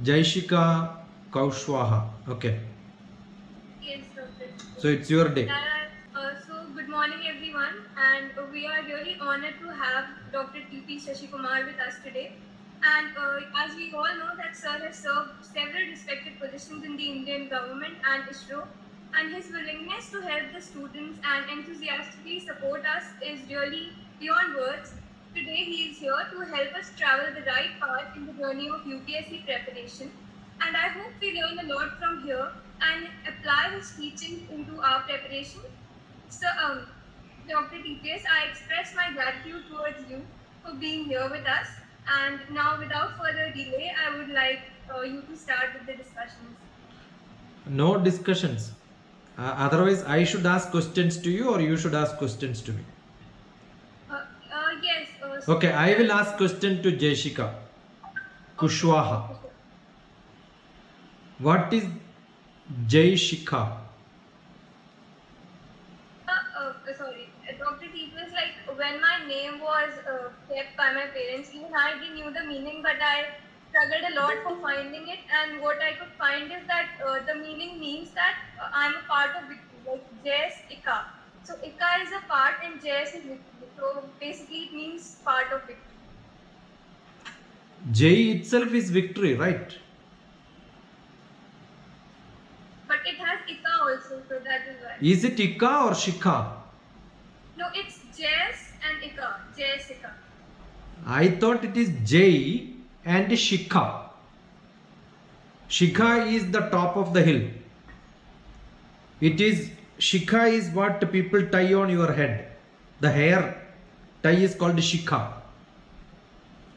Jaishika Kaushwaha. Okay. Yes, Dr. So it's your day. Good morning, everyone, and we are really honored to have Dr. T.P. Shashikumar with us today. And as we all know, that Sir has served several respected positions in the Indian government and ISRO, and his willingness to help the students and enthusiastically support us is really beyond words. Today, he is here to help us travel the right path in the journey of UPSC preparation, and I hope we learn a lot from here and apply his teachings into our preparation. So, Dr. TPS, I express my gratitude towards you for being here with us. And now, without further delay, I would like you to start with the discussions. No discussions. Otherwise, I should ask questions to you or you should ask questions to me. Yes. Okay, I will ask question to Jaishika Kushwaha. Okay, sure. What is Jaishika? Sorry, Dr. TPS, like when my name was kept by my parents, even I didn't knew the meaning, but I struggled a lot for finding it. And what I could find is that the meaning means that I'm a part of victory, like Jais Ika. So Ika is a part and Jais is victory. So basically, it means part of victory. Jai itself is victory, right? But it has Ika also, so that is why. Is it Ika or Shika? No, it's Jais and Ika. Jais Ika. I thought it is Jai and Shikha. Shikha is the top of the hill. It is Shikha is what people tie on your head. The hair tie is called Shikha.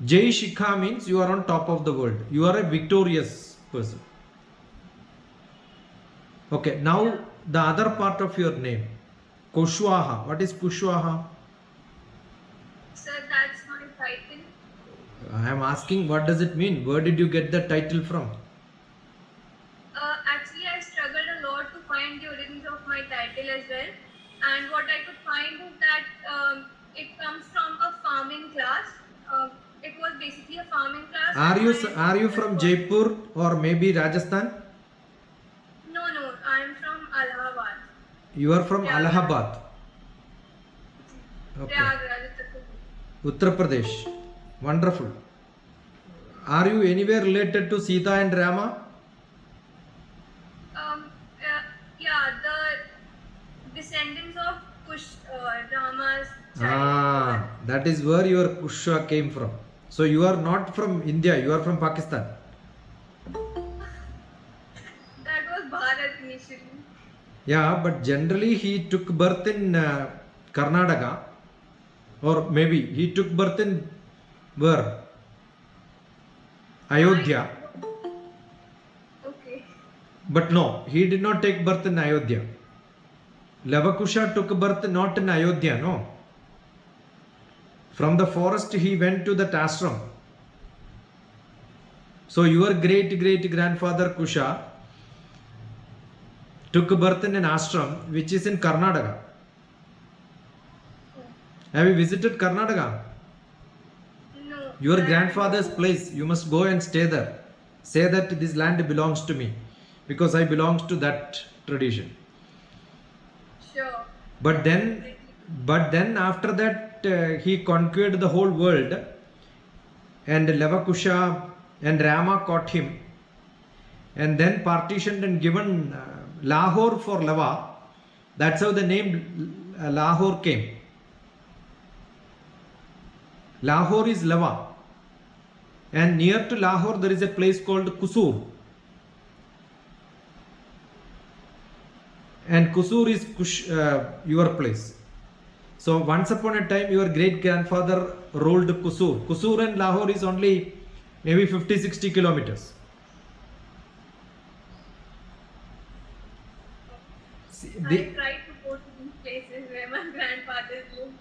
Jai Shikha means you are on top of the world. You are a victorious person. Okay, now the other part of your name. Kushwaha. What is Kushwaha? So that's my title. I am asking what does it mean? Where did you get the title from? Actually, I struggled a lot to find the origins of my title as well. And what I could find is that it comes from a farming class. It was basically a farming class. Are you from Jaipur or maybe Rajasthan? No, I'm from Allahabad. You are from Prayagraj. Allahabad. Okay. Prayagraj, Uttar Pradesh. Wonderful. Are you anywhere related to Sita and Rama? Yeah, the descendants of Kush, Rama's child. That is where your Kusha came from. So you are not from India, you are from Pakistan. That was Bharat initially. Yeah, but generally he took birth in Karnataka, or maybe he took birth in where? Ayodhya. Okay. But no, he did not take birth in Ayodhya. Lavakusha took birth not in Ayodhya, no. From the forest he went to the ashram. So your great great grandfather Kusha took birth in an ashram which is in Karnataka. Have you visited Karnataka? No. Your grandfather's place, you must go and stay there. Say that this land belongs to me because I belong to that tradition. Sure. But then after that he conquered the whole world, and Lavakusha and Rama caught him and then partitioned and given Lahore for Lava. That's how the name Lahore came. Lahore is Lava, and near to Lahore there is a place called Kusur, and Kusur is your place. So once upon a time your great grandfather ruled Kusur. Kusur and Lahore is only maybe 50-60 kilometers. I tried to go to these places where my grandfather lived.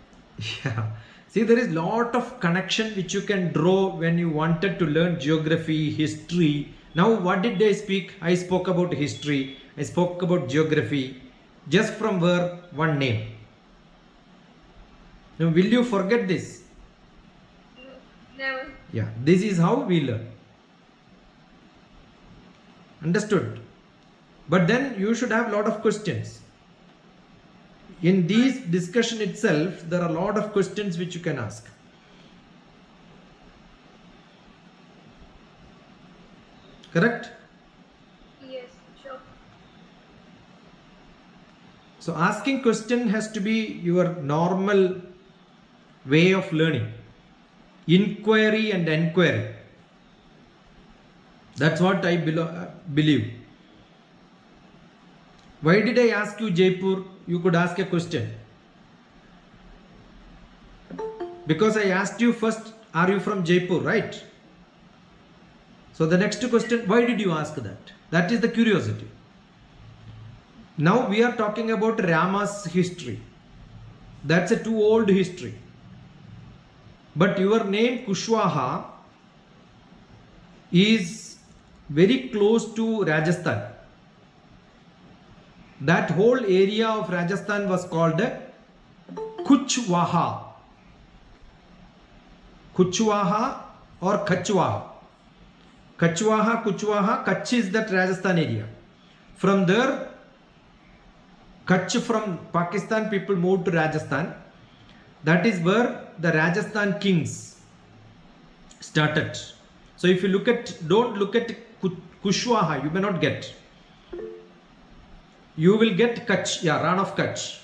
Yeah. See, there is lot of connection which you can draw when you wanted to learn geography, history. Now, what did I speak? I spoke about history. I spoke about geography. Just from where? One name. Now, will you forget this? No, never. Yeah. This is how we learn. Understood? But then you should have a lot of questions. In these discussion itself, there are a lot of questions which you can ask. Correct? Yes, sure. So asking question has to be your normal way of learning. Inquiry and enquiry. That's what I believe. Why did I ask you Jaipur? You could ask a question. Because I asked you first, are you from Jaipur, right? So the next question, why did you ask that? That is the curiosity. Now we are talking about Rama's history. That's a too old history. But your name Kushwaha is very close to Rajasthan. That whole area of Rajasthan was called Kuchwaha. Kuchwaha or Kachwaha. Kachwaha, Kuchwaha, Kutch is that Rajasthan area. From there, Kutch from Pakistan, people moved to Rajasthan. That is where the Rajasthan kings started. So if you look at, don't look at Kushwaha, you may not get. You will get Kutch, yeah, Ran of Kutch.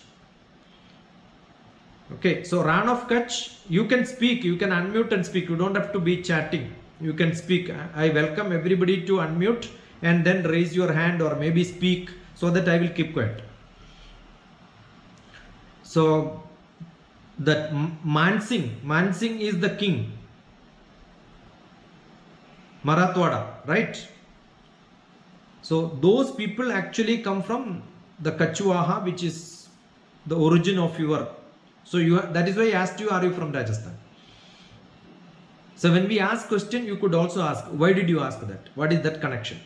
Okay, so Ran of Kutch, you can speak, you can unmute and speak. You don't have to be chatting. You can speak. I welcome everybody to unmute and then raise your hand or maybe speak so that I will keep quiet. So that Mansingh is the king. Marathwada, right? So those people actually come from the Kachwaha, which is the origin of your. So that is why I asked you, are you from Rajasthan? So when we ask question, you could also ask, why did you ask that? What is that connection?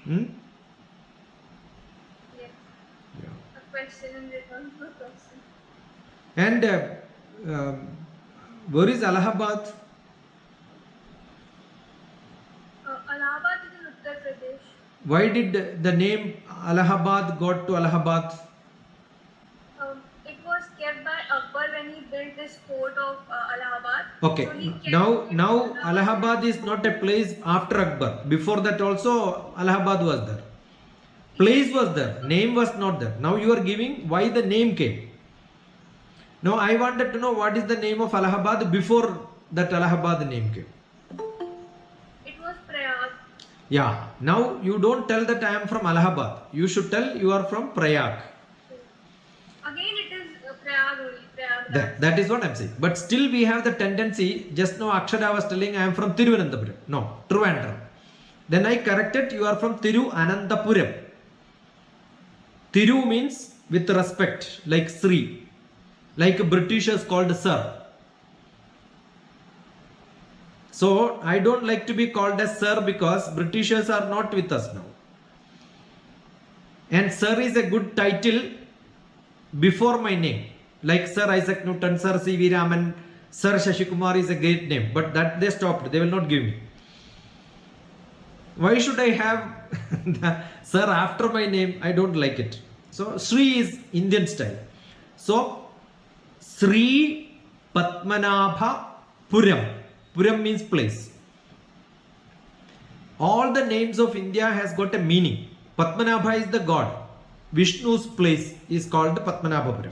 Yes. Yeah. A question in return for a question. And where is Allahabad? Allahabad is in Uttar Pradesh. Why did the name Allahabad got to Allahabad? It was kept by Akbar when he built this fort of Allahabad. Okay. So now Allahabad is not a place after Akbar. Before that also Allahabad was there. Place was there. Name was not there. Now you are giving why the name came. Now I wanted to know what is the name of Allahabad before that Allahabad name came. It was Prayag. Yeah. Now you don't tell that I am from Allahabad. You should tell you are from Prayag. Again it is Prayag only. Prayag. That is what I'm saying. But still we have the tendency, just now Akshara was telling I am from Thiruvananthapuram. No, Trivandrum. Then I corrected, you are from Thiruvananthapuram. Thiru means with respect, like Sri. Like Britishers called Sir. So I don't like to be called as Sir because Britishers are not with us now. And Sir is a good title before my name. Like Sir Isaac Newton, Sir C.V. Raman, Sir Shashi Kumar is a great name. But that they stopped. They will not give me. Why should I have the Sir after my name? I don't like it. So Sri is Indian style. So Sri Padmanabha Puram. Puram means place. All the names of India has got a meaning. Padmanabha is the god. Vishnu's place is called Padmanabhapuram.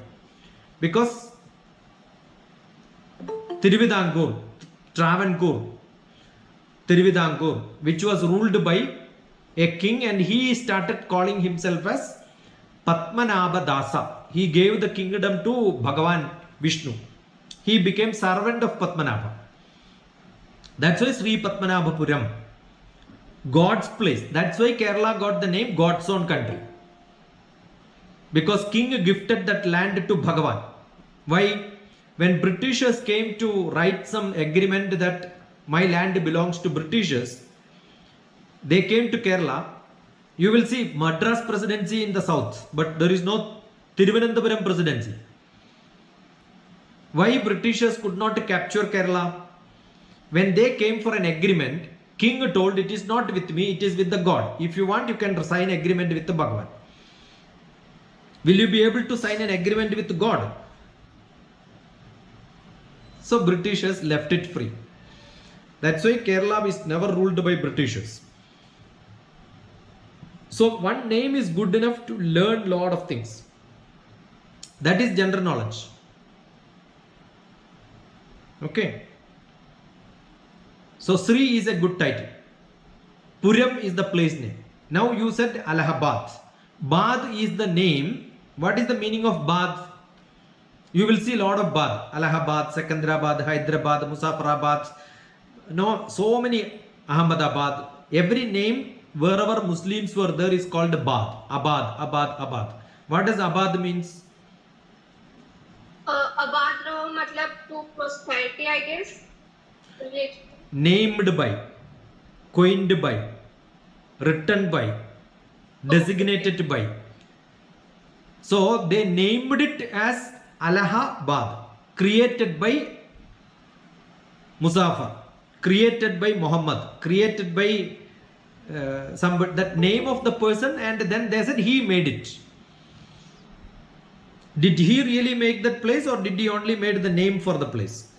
Because Tiruvidankur, Travancore, Tiruvidankur, which was ruled by a king, and he started calling himself as Padmanabha Dasa. He gave the kingdom to Bhagavan Vishnu. He became servant of Padmanabha. That's why Sri Padmanabhapuram, God's place. That's why Kerala got the name God's own country. Because king gifted that land to Bhagavan. Why? When Britishers came to write some agreement that my land belongs to Britishers, they came to Kerala. You will see Madras presidency in the south, but there is no Thiruvananthapuram presidency. Why Britishers could not capture Kerala? When they came for an agreement, King told, it is not with me, it is with the God. If you want, you can sign agreement with the Bhagavan. Will you be able to sign an agreement with God? So Britishers left it free. That's why Kerala is never ruled by Britishers. So one name is good enough to learn lot of things. That is general knowledge. Okay. So Sri is a good title. Puram is the place name. Now you said Allahabad. Bad is the name. What is the meaning of Bad? You will see a lot of Bad. Allahabad, Secunderabad, Hyderabad, Muzaffarabad. No, so many Ahmedabad. Every name wherever Muslims were there is called Bad. Abad, Abad, Abad. What does Abad means? Abad no, matlab to prosperity, I guess. Related. Named by, coined by, written by, designated by. So they named it as Allahabad, created by Muzaffar, created by Muhammad, created by somebody, that name of the person, and then they said he made it. Did he really make that place, or did he only made the name for the place?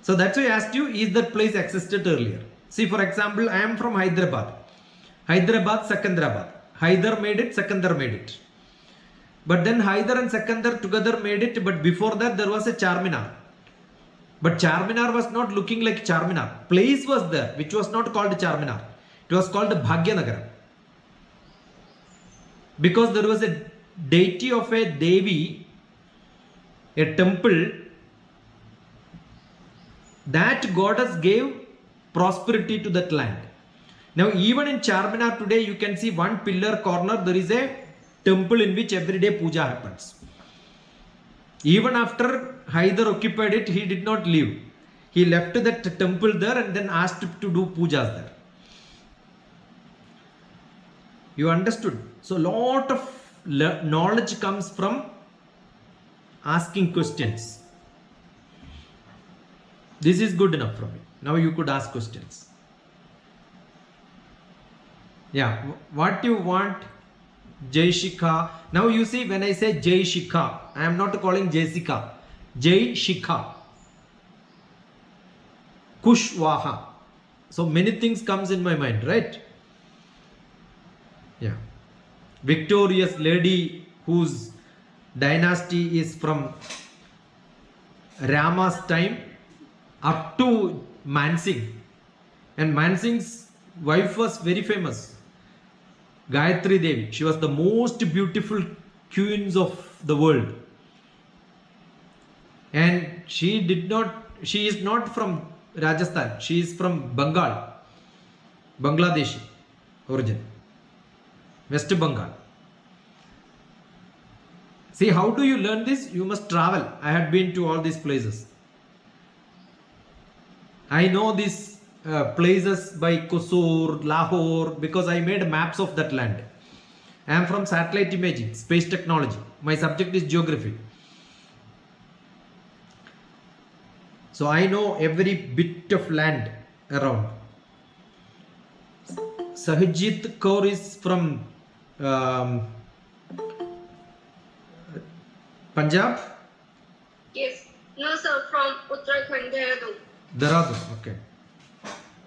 So that's why I asked you, is that place existed earlier? See, for example, I am from Hyderabad. Hyderabad, Secunderabad. Hyder made it, Secundar made it. But then Hyder and Secundar together made it, but before that there was a Charminar. But Charminar was not looking like Charminar. Place was there, which was not called Charminar. It was called Bhagyanagara. Because there was a deity of a Devi, a temple, that goddess gave prosperity to that land. Now even in Charminar today, you can see one pillar corner, there is a temple in which everyday puja happens. Even after Hyder occupied it, he did not leave. He left that temple there and then asked to do pujas there. You understood? So lot of knowledge comes from asking questions. This is good enough for me. Now you could ask questions. Yeah, what you want? Jai Shikha. Now you see, when I say Jai Shikha, I am not calling Jessica. Jai Shikha. Kushwaha. So many things comes in my mind, right? Yeah. Victorious lady whose dynasty is from Rama's time up to Mansingh. And Mansing's wife was very famous. Gayatri Devi. She was the most beautiful queens of the world. And she is not from Rajasthan. She is from Bengal. Bangladeshi origin. West Bengal. See, how do you learn this? You must travel. I had been to all these places. I know these places by Kusur, Lahore, because I made maps of that land. I am from satellite imaging, space technology. My subject is geography. So I know every bit of land around. Sahajit Kaur is from Punjab? Yes. No, sir, from Uttarakhand, Dehradun. Dehradun, okay.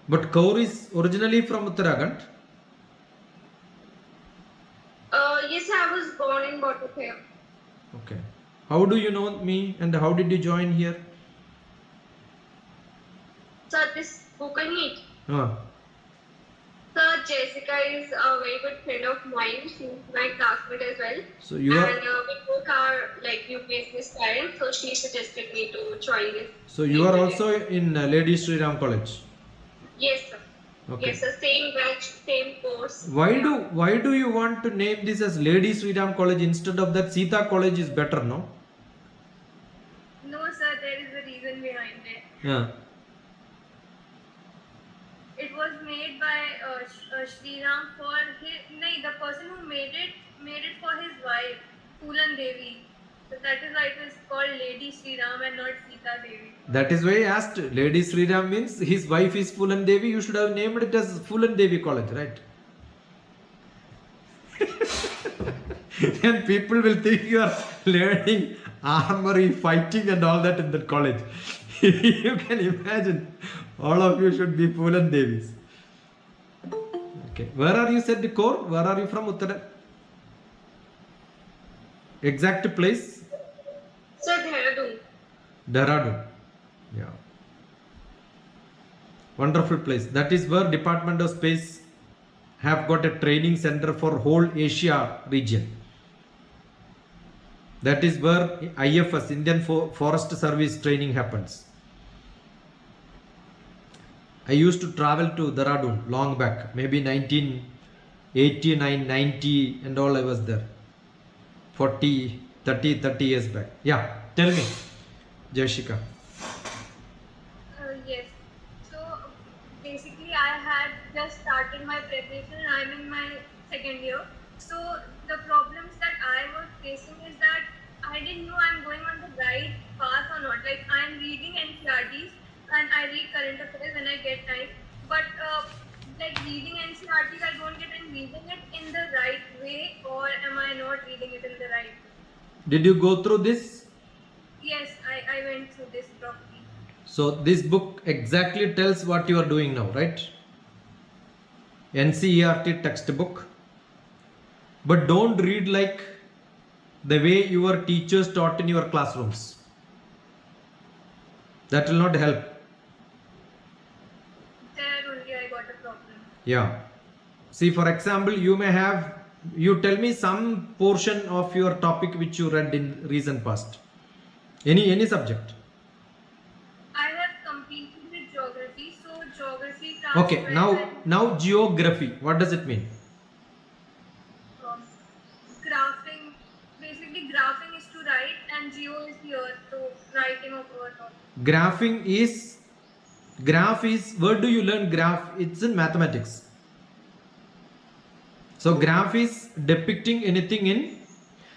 But Kaur is originally from Uttarakhand. Yes, I was born and brought up here. Okay. How do you know me and how did you join here? Sir, this book I need. Ah. Sir, Jessica is a very good friend of mine. She's my classmate as well. So you are. And we both are like UPSC aspirants, so she suggested me to join this. So you are also in Lady Sri Ram College. Yes, sir. Okay. Yes, sir. Same batch, same course. Why do you want to name this as Lady Sri Ram College instead of that Sita College is better, no? No, sir. There is a reason behind it. Yeah. It was made by Sri Ram for his. No, the person who made it for his wife, Poolan Devi. So that is why it is called Lady Sri Ram and not Sita Devi. That is why I asked. Lady Sri Ram means his wife is Phulan Devi. You should have named it as Phulan Devi College, right? And people will think you are learning armory, fighting, and all that in that college. You can imagine. All of you should be Phulan Devis. Okay. Where are you said the core? Where are you from, Uttara? Exact place? So Dehradun. Dehradun. Yeah. Wonderful place. That is where Department of Space have got a training center for whole Asia region. That is where IFS, Indian Forest Service training happens. I used to travel to Dehradun long back, maybe 1989, 90 and all I was there. 30 years back. Yeah, tell me, Jashika. Yes. So basically, I had just started my preparation. I'm in my second year. So the problems that I was facing is that I didn't know I'm going on the right path or not. Like I'm reading NCRTs and I read current affairs when I get time. But like reading NCRTs, I don't get in reading it in the right way, or am I not reading it in the right way? Did you go through this? Yes, I went through this properly. So this book exactly tells what you are doing now, right? NCERT textbook. But don't read like the way your teachers taught in your classrooms. That will not help. There only I got a problem. Yeah. See, for example, you tell me some portion of your topic which you read in recent past. Any subject. I have completed with geography, so geography. Okay, now geography. What does it mean? Graphing. Basically, graphing is to write, and geo is the earth, so writing of earth. Graph is where do you learn graph? It's in mathematics. So graph is depicting anything in.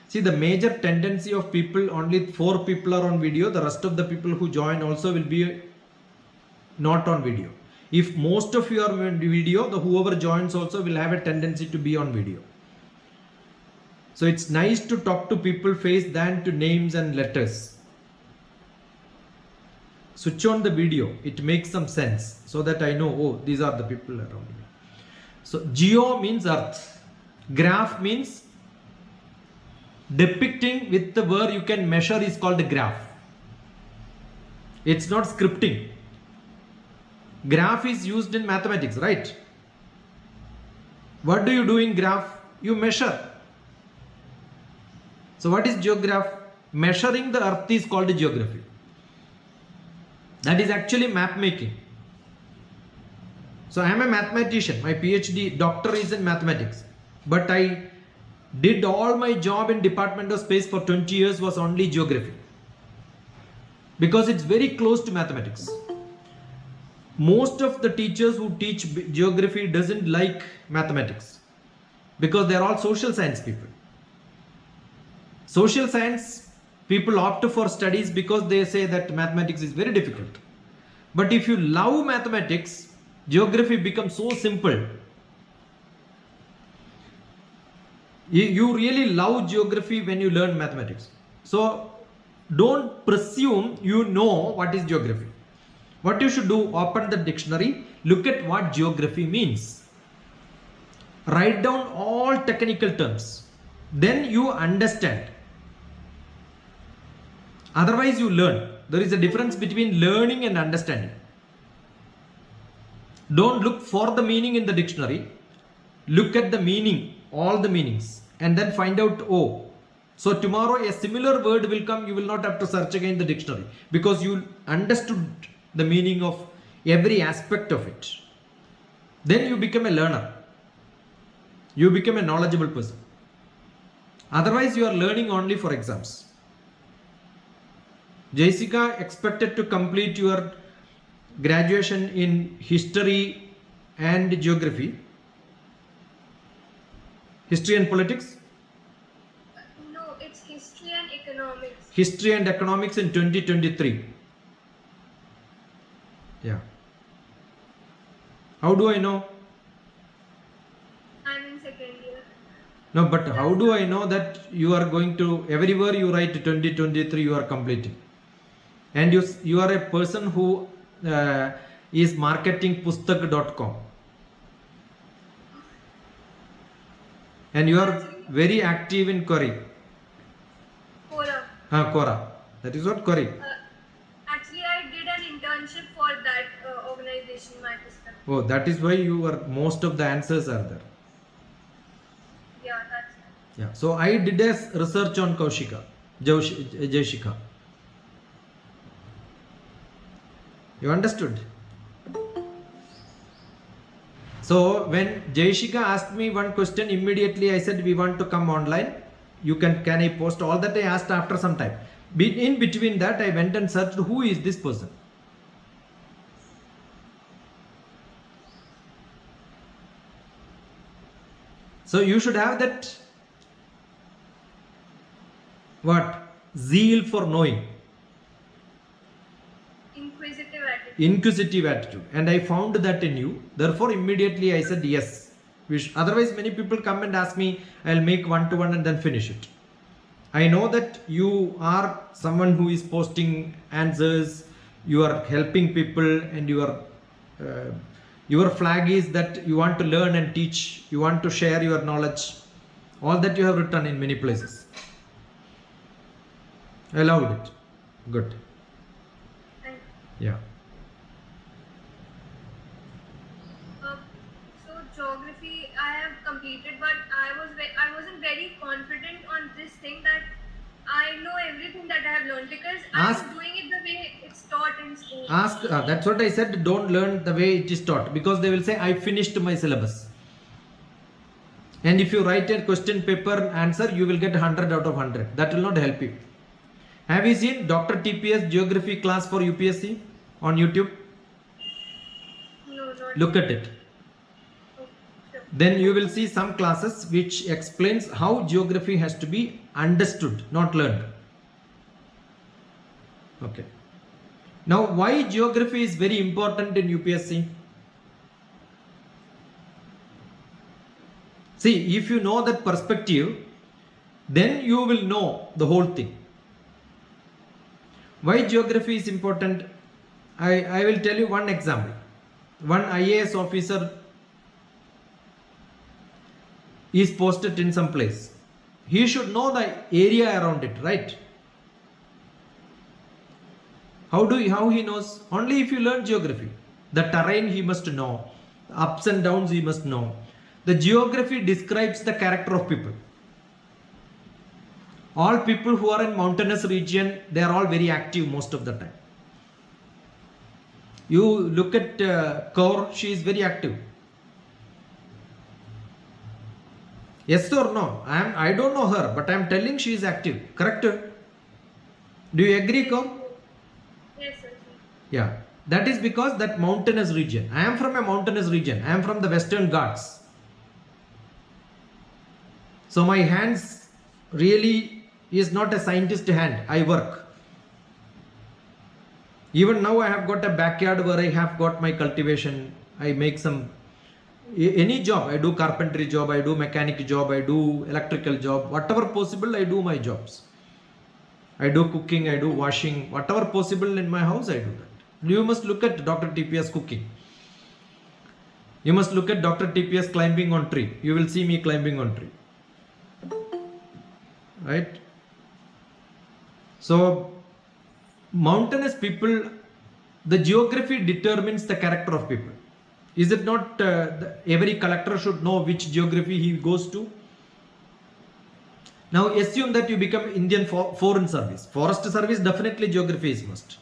See, the major tendency of people, only 4 people are on video. The rest of the people who join also will be not on video. If most of you are on video, the whoever joins also will have a tendency to be on video. So it's nice to talk to people face than to names and letters. Switch on the video. It makes some sense so that I know, oh, these are the people around me. So geo means earth. Graph means depicting with the where you can measure is called a graph. It's not scripting. Graph is used in mathematics, right? What do you do in graph? You measure. So what is geograph? Measuring the earth is called geography. That is actually map making. So I am a mathematician. My PhD doctor is in mathematics. But I did all my job in Department of Space for 20 years was only geography. Because it's very close to mathematics. Most of the teachers who teach geography doesn't like mathematics. Because they're all social science people. Social science people opt for studies because they say that mathematics is very difficult. But if you love mathematics, geography becomes so simple. You really love geography when you learn mathematics. So don't presume you know what is geography. What you should do, open the dictionary, look at what geography means. Write down all technical terms. Then you understand. Otherwise you learn. There is a difference between learning and understanding. Don't look for the meaning in the dictionary. Look at the meaning, all the meanings, and then find out, oh, so tomorrow a similar word will come, you will not have to search again the dictionary because you understood the meaning of every aspect of it. Then you become a learner. You become a knowledgeable person. Otherwise you are learning only for exams. Jessica expected to complete your graduation in history and geography. History and politics? No, it's history and economics. history and economics in 2023. Yeah. How do I know? I'm in second year. No, but how do I know that you are going to, everywhere you write 2023 you are completing? And you are a person who is marketing pustak.com. And you are very active in Quora. Quora. That is what Quora. Actually, I did an internship for that organization, my Pustak. Oh, that is why you are, most of the answers are there. Yeah, that's it. Yeah. So I did a research on Kaushika, Jayashika. You understood? So when Jayashika asked me one question, immediately I said we want to come online. Can I post all that I asked after some time. In between that, I went and searched who is this person. So you should have that zeal for knowing. Inquisitive attitude. And I found that in you. Therefore, immediately I said yes. Otherwise, many people come and ask me, I'll make 1-to-1 and then finish it. I know that you are someone who is posting answers, you are helping people, and your flag is that you want to learn and teach, you want to share your knowledge. All that you have written in many places. I loved it. Good. Yeah. So geography I have completed, but I wasn't very confident on this thing that I know everything that I have learned, because I was doing it the way it's taught in school. That's what I said. Don't learn the way it is taught, because they will say I finished my syllabus. And if you write a question paper answer, you will get 100 out of 100. That will not help you. Have you seen Dr. TPS geography class for UPSC on YouTube? No, not Look at it. Then you will see some classes which explains how geography has to be understood, not learned. Okay. Now, why geography is very important in UPSC? See, if you know that perspective, then you will know the whole thing. Why geography is important? I will tell you one example. One IAS officer is posted in some place. He should know the area around it, right? How he knows? Only if you learn geography. The terrain he must know. The ups and downs he must know. The geography describes the character of people. All people who are in mountainous region, they are all very active most of the time. You look at Kaur, she is very active. Yes or no? I don't know her, but I am telling she is active. Correct? Do you agree, Kaur? Yes, sir. Yeah. That is because that mountainous region. I am from a mountainous region. I am from the Western Ghats. So my hands really is not a scientist hand. I work. Even now I have got a backyard where I have got my cultivation. I make any job. I do carpentry job, I do mechanic job, I do electrical job. Whatever possible, I do my jobs. I do cooking, I do washing. Whatever possible in my house, I do that. You must look at Dr. TPS cooking. You must look at Dr. TPS climbing on tree. You will see me climbing on tree. Right? So, mountainous people, the geography determines the character of people. Is it not every collector should know which geography he goes to? Now assume that you become Indian Foreign Service. Forest Service, definitely geography is must.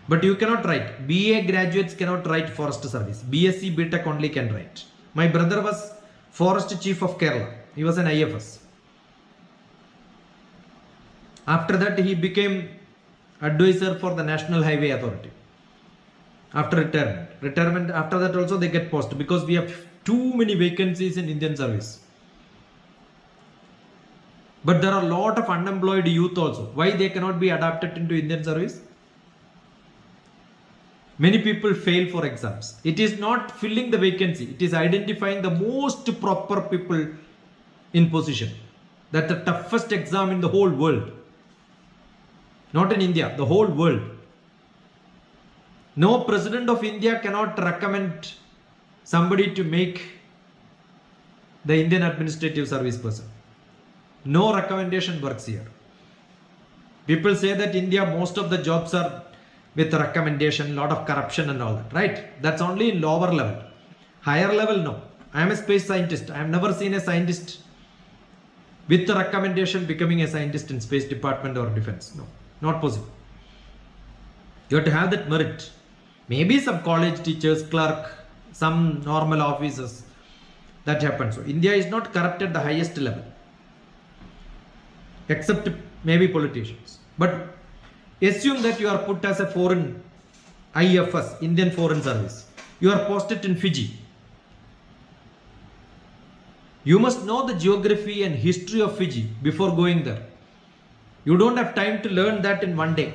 But you cannot write. BA graduates cannot write Forest Service. BSc, BTech only can write. My brother was Forest Chief of Kerala. He was an IFS. After that, he became advisor for the National Highway Authority. After retirement, after that also they get post, because we have too many vacancies in Indian service. But there are a lot of unemployed youth also. Why they cannot be adapted into Indian service? Many people fail for exams. It is not filling the vacancy. It is identifying the most proper people in position. That's the toughest exam in the whole world. Not in India, the whole world. No president of India cannot recommend somebody to make the Indian administrative service person. No recommendation works here. People say that India, most of the jobs are with recommendation, lot of corruption and all that, right? That's only in lower level. Higher level, no. I am a space scientist. I have never seen a scientist with the recommendation becoming a scientist in space department or defense. No, not possible. You have to have that merit. Maybe some college teachers, clerk, some normal officers, that happens. So India is not corrupt at the highest level, except maybe politicians. But assume that you are put as a foreign IFS, Indian Foreign Service. You are posted in Fiji. You must know the geography and history of Fiji before going there. You don't have time to learn that in one day.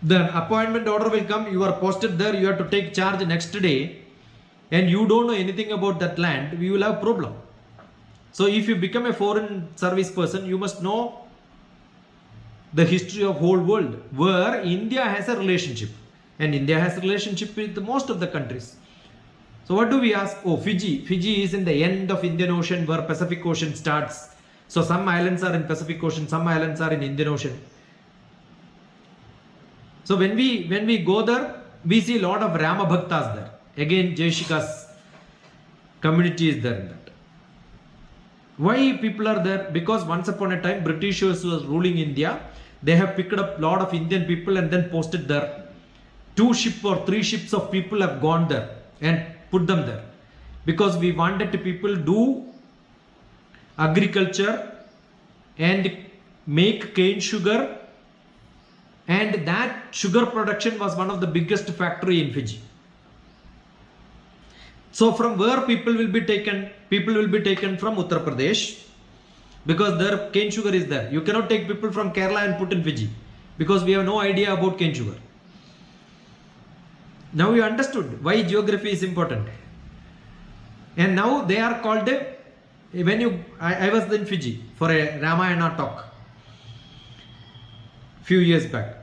The appointment order will come, you are posted there, you have to take charge next day, and you don't know anything about that land, we will have problem. So if you become a foreign service person, you must know the history of whole world, where India has a relationship, and India has a relationship with most of the countries. So what do we ask? Oh, Fiji. Fiji is in the end of Indian Ocean where Pacific Ocean starts. So some islands are in Pacific Ocean, some islands are in Indian Ocean. So when we go there, we see a lot of Rama Bhaktas there. Again, Jaishika's community is there in that. Why people are there? Because once upon a time, Britishers was ruling India. They have picked up a lot of Indian people and then posted there. 2 ships or 3 ships of people have gone there and put them there. Because we wanted to people do agriculture and make cane sugar, and that sugar production was one of the biggest factory in Fiji. So from where people will be taken? People will be taken from Uttar Pradesh, because their cane sugar is there. You cannot take people from Kerala and put in Fiji, because we have no idea about cane sugar. Now you understood why geography is important. And now they are called, I was in Fiji for a Ramayana talk few years back.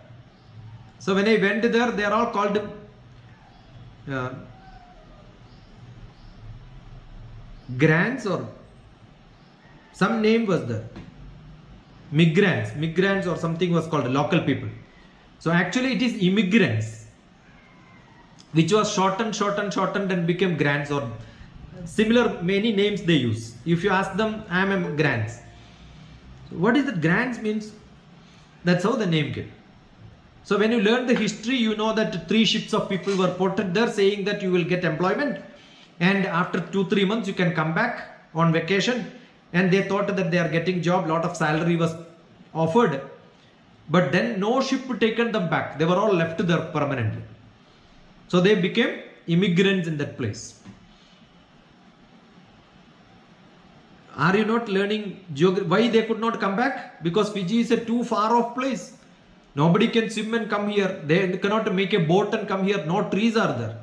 So when I went there, they are all called grants, or some name was there. Migrants or something was called, local people. So actually it is immigrants, which was shortened and became grants, or similar many names they use. If you ask them, I am a grants. So what is that grants means? That's how the name came. So when you learn the history, you know that 3 ships of people were ported there saying that you will get employment, and after 2-3 months you can come back on vacation, and they thought that they are getting job, lot of salary was offered, but then no ship taken them back. They were all left there permanently. So they became immigrants in that place. Are you not learning geography? Why they could not come back? Because Fiji is a too far off place. Nobody can swim and come here. They cannot make a boat and come here. No trees are there.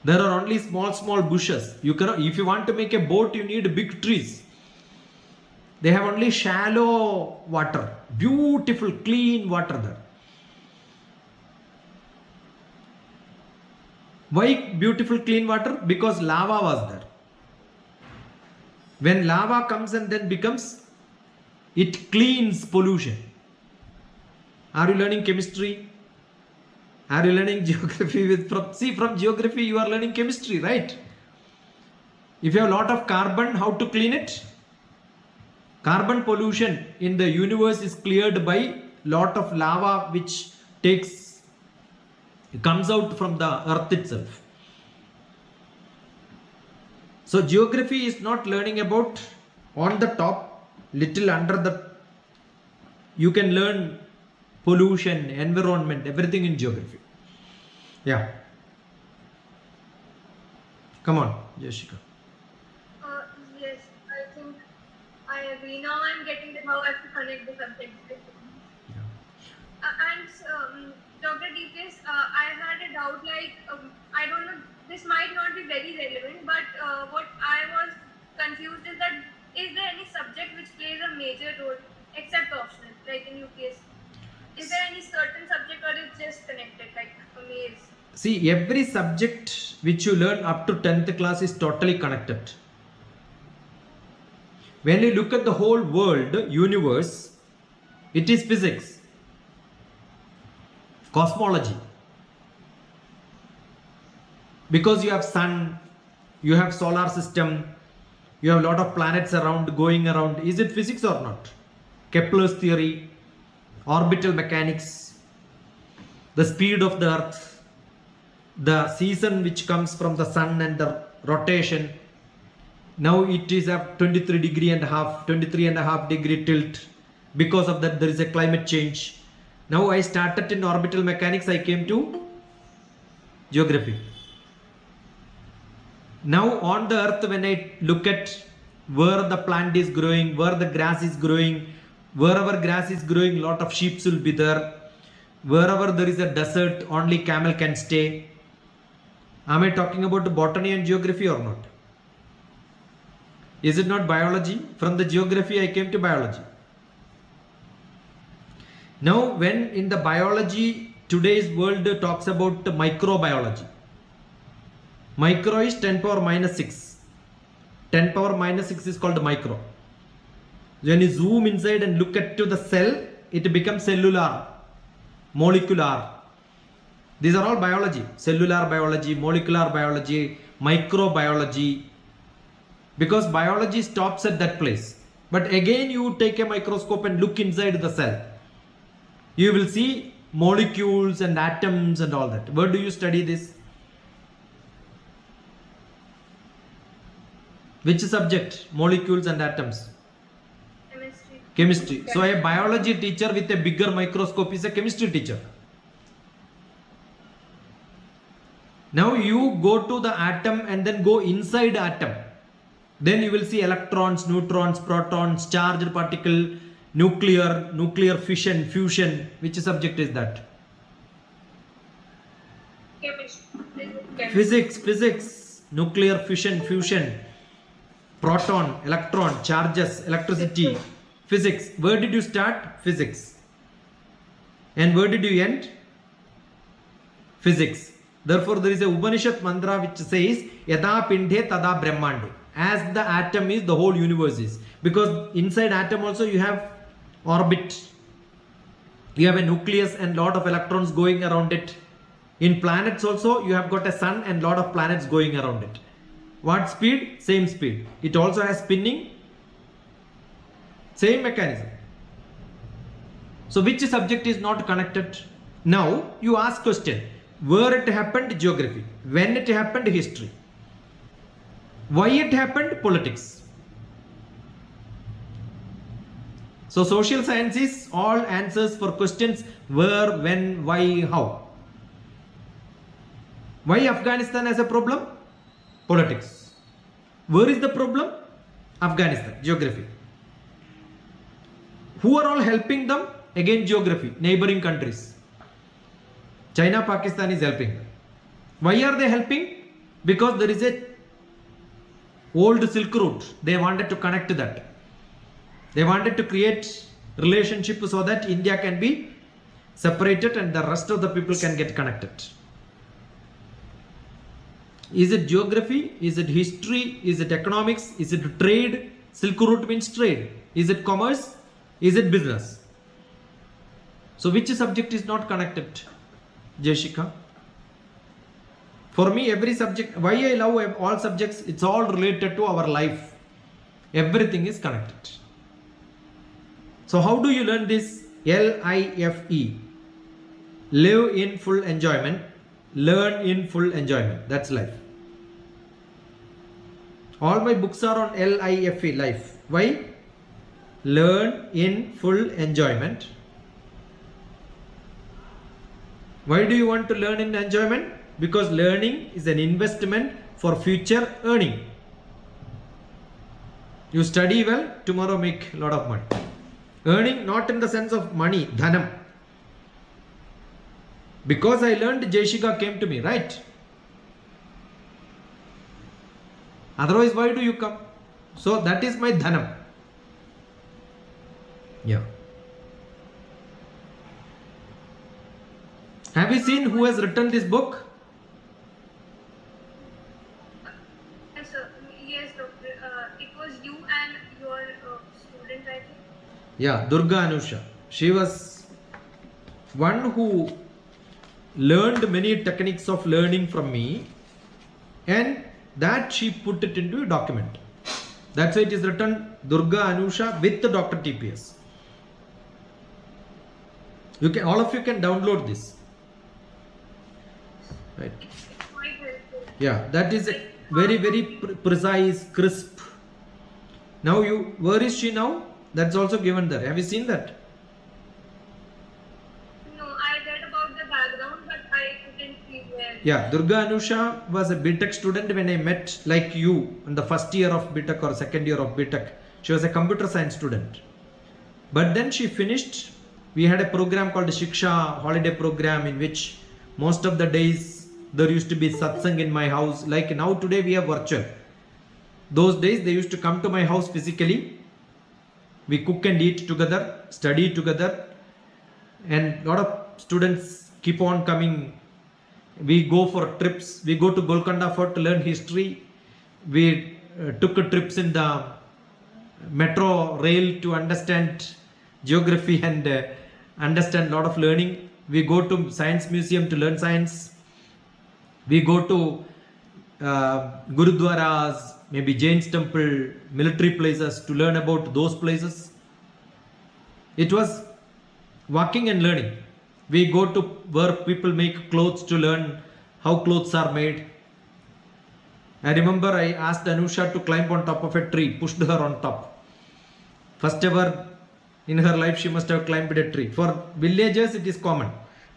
There are only small bushes. You cannot, if you want to make a boat, you need big trees. They have only shallow water. Beautiful, clean water there. Why beautiful, clean water? Because lava was there. When lava comes and then becomes, it cleans pollution. Are you learning chemistry? Are you learning geography? From geography you are learning chemistry, right? If you have a lot of carbon, how to clean it? Carbon pollution in the universe is cleared by lot of lava which comes out from the earth itself. So geography is not learning about on the top, little under the, you can learn pollution, environment, everything in geography. Yeah. Come on, Jessica. I agree. Now I'm getting that how I have to connect the subjects. Dr. DPS, I had a doubt like, I don't know, this might not be very relevant, but what I was confused is that is there any subject which plays a major role except optional, like in UPSC? Is there any certain subject or is just connected, like a maze? See, every subject which you learn up to 10th class is totally connected. When you look at the whole world, universe, it is physics, cosmology. Because you have sun, you have solar system, you have a lot of planets around, going around. Is it physics or not? Kepler's theory, orbital mechanics, the speed of the earth, the season which comes from the sun and the rotation. Now it is at 23 and a half degree tilt. Because of that, there is a climate change. Now I started in orbital mechanics, I came to geography. Now on the earth, when I look at where the plant is growing, where the grass is growing, wherever grass is growing, lot of sheep will be there. Wherever there is a desert, only camel can stay. Am I talking about botany and geography or not? Is it not biology? From the geography I came to biology. Now when in the biology, today's world talks about microbiology. Micro is 10 power minus 6. 10 power minus 6 is called micro. When you zoom inside and look at to the cell, it becomes cellular, molecular. These are all biology. Cellular biology, molecular biology, microbiology. Because biology stops at that place. But again you take a microscope and look inside the cell. You will see molecules and atoms and all that. Where do you study this? Which subject? Molecules and atoms. Chemistry. Chemistry. So a biology teacher with a bigger microscope is a chemistry teacher. Now you go to the atom and then go inside atom. Then you will see electrons, neutrons, protons, charged particle, nuclear fission, fusion. Which subject is that? Chemistry. Physics, nuclear fission, fusion, proton, electron, charges, electricity, physics. Where did you start? Physics. And where did you end? Physics. Therefore, there is a Upanishad mantra which says, Yada pindhe tada brahmande. As the atom is, the whole universe is. Because inside atom also you have orbit. You have a nucleus and lot of electrons going around it. In planets also, you have got a sun and lot of planets going around it. What speed? Same speed. It also has spinning. Same mechanism. So which subject is not connected? Now you ask question. Where it happened? Geography. When it happened? History. Why it happened? Politics. So social science is all answers for questions where, when, why, how. Why Afghanistan has a problem? Politics. Where is the problem? Afghanistan. Geography. Who are all helping them? Again geography. Neighboring countries. China, Pakistan is helping them. Why are they helping? Because there is a old Silk Route. They wanted to connect to that. They wanted to create relationship so that India can be separated and the rest of the people can get connected. Is it geography? Is it history? Is it economics? Is it trade? Silk Route means trade. Is it commerce? Is it business? So which subject is not connected? Jeshika? For me, every subject, why I love all subjects, it's all related to our life. Everything is connected. So how do you learn this? LIFE. Live in full enjoyment. Learn in full enjoyment. That's life. All my books are on LIFE, life. Why? Learn in full enjoyment. Why do you want to learn in enjoyment? Because learning is an investment for future earning. You study well, tomorrow make a lot of money. Earning not in the sense of money, dhanam. Because I learned, Jeshika came to me, right? Otherwise, why do you come? So that is my dhanam. Yeah. Have you seen who has written this book? Yes, sir. Yes, doctor. It was you and your student, I think. Yeah, Durga Anusha. She was one who learned many techniques of learning from me, and that she put it into a document. That's why it is written Durga Anusha with Dr. TPS. You can, all of you can download this. Right. It's quite helpful. Yeah, that is very, very precise, crisp. Now where is she now? That's also given there. Have you seen that? No, I read about the background, but I couldn't see where. Yeah, Durga Anusha was a BTech student when I met, like you, in the first year of BTech or second year of BTech. She was a computer science student. But then she finished. We had a program called Shiksha holiday program, in which most of the days there used to be satsang in my house. Like now today we are virtual. Those days they used to come to my house physically. We cook and eat together, study together, and a lot of students keep on coming. We go for trips. We go to Golconda Fort to learn history. We took trips in the metro rail to understand geography and understand a lot of learning. We go to science museum to learn science. We go to Gurudwaras, maybe Jain's temple, military places to learn about those places. It was walking and learning. We go to where people make clothes to learn how clothes are made. I remember I asked Anusha to climb on top of a tree, pushed her on top. First ever in her life she must have climbed a tree. For villagers it is common,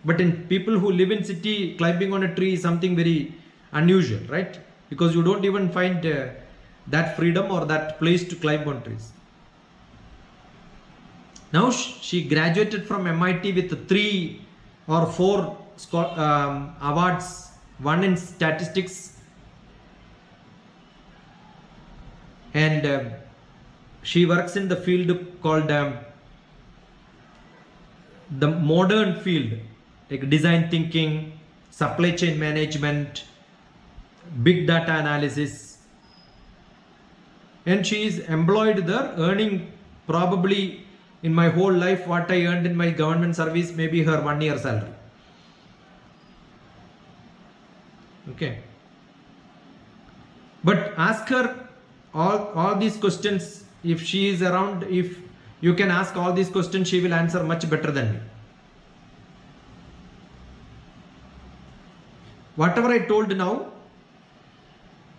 but in people who live in city, climbing on a tree is something very unusual, right? Because you don't even find that freedom or that place to climb on trees. Now she graduated from MIT with 3 or 4 awards, one in statistics, and she works in the field called the modern field, like design thinking, supply chain management, big data analysis, and she is employed there, earning probably in my whole life what I earned in my government service, maybe her 1 year salary. Okay, but ask her all these questions. If she is around, if you can ask all these questions, she will answer much better than me. Whatever I told now,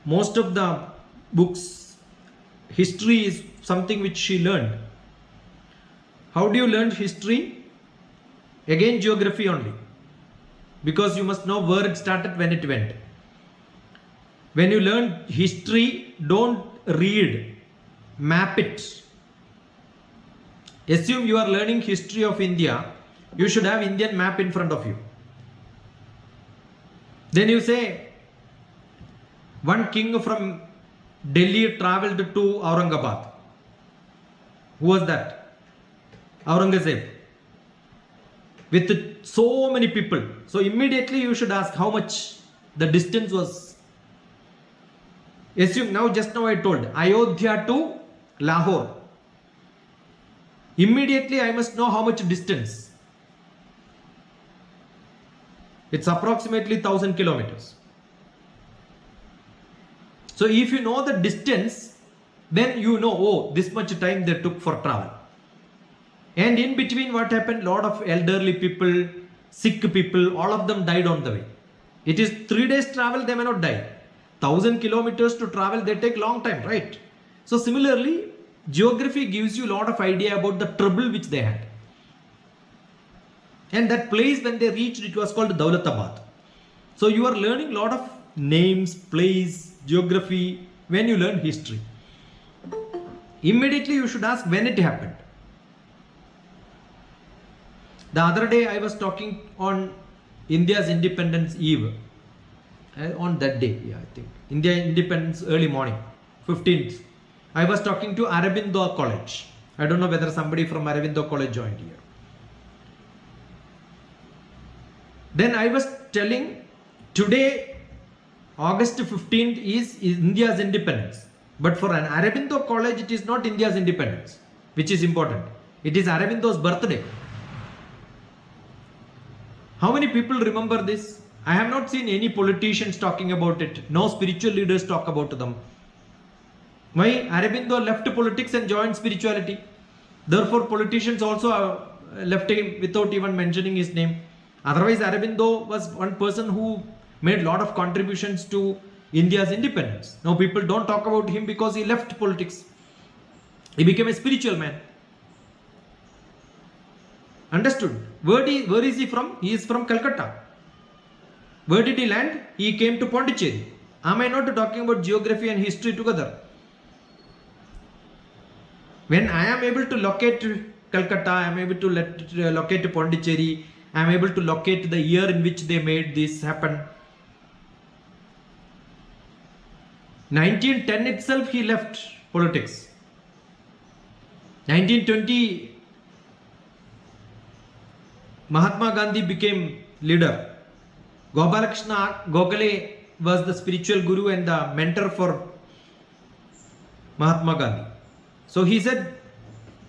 most of the books, history is something which she learned. How do you learn history? Again, geography only, because you must know where it started, when it went. When you learn history, don't read, map it. Assume you are learning history of India, you should have Indian map in front of you. Then you say, one king from Delhi traveled to Aurangabad. Who was that? Aurangzeb. With so many people. So immediately you should ask how much the distance was. Assume just now I told Ayodhya to Lahore. Immediately I must know how much distance. It's approximately 1000 kilometers. So if you know the distance, then you know, oh, this much time they took for travel. And in between what happened, lot of elderly people, sick people, all of them died on the way. It is 3 days travel, they may not die. 1000 kilometers to travel, they take long time, right? So similarly, geography gives you a lot of idea about the trouble which they had. And that place when they reached, it was called Daulatabad. So you are learning a lot of names, place, geography when you learn history. Immediately you should ask when it happened. The other day I was talking on India's Independence Eve. On that day, I think. India Independence early morning, 15th. I was talking to Aurobindo College. I don't know whether somebody from Aurobindo College joined here. Then I was telling, today, August 15th is India's independence. But for an Aurobindo College, it is not India's independence, which is important. It is Aurobindo's birthday. How many people remember this? I have not seen any politicians talking about it. No spiritual leaders talk about them. Why? Aurobindo left politics and joined spirituality. Therefore, politicians also left him without even mentioning his name. Otherwise, Aurobindo was one person who made a lot of contributions to India's independence. Now, people don't talk about him because he left politics. He became a spiritual man. Understood? Where is he from? He is from Calcutta. Where did he land? He came to Pondicherry. Am I not talking about geography and history together? When I am able to locate Calcutta, I am able to locate Pondicherry, I am able to locate the year in which they made this happen. 1910 itself he left politics. 1920 Mahatma Gandhi became leader. Gopalakrishna Gokhale was the spiritual guru and the mentor for Mahatma Gandhi. So he said,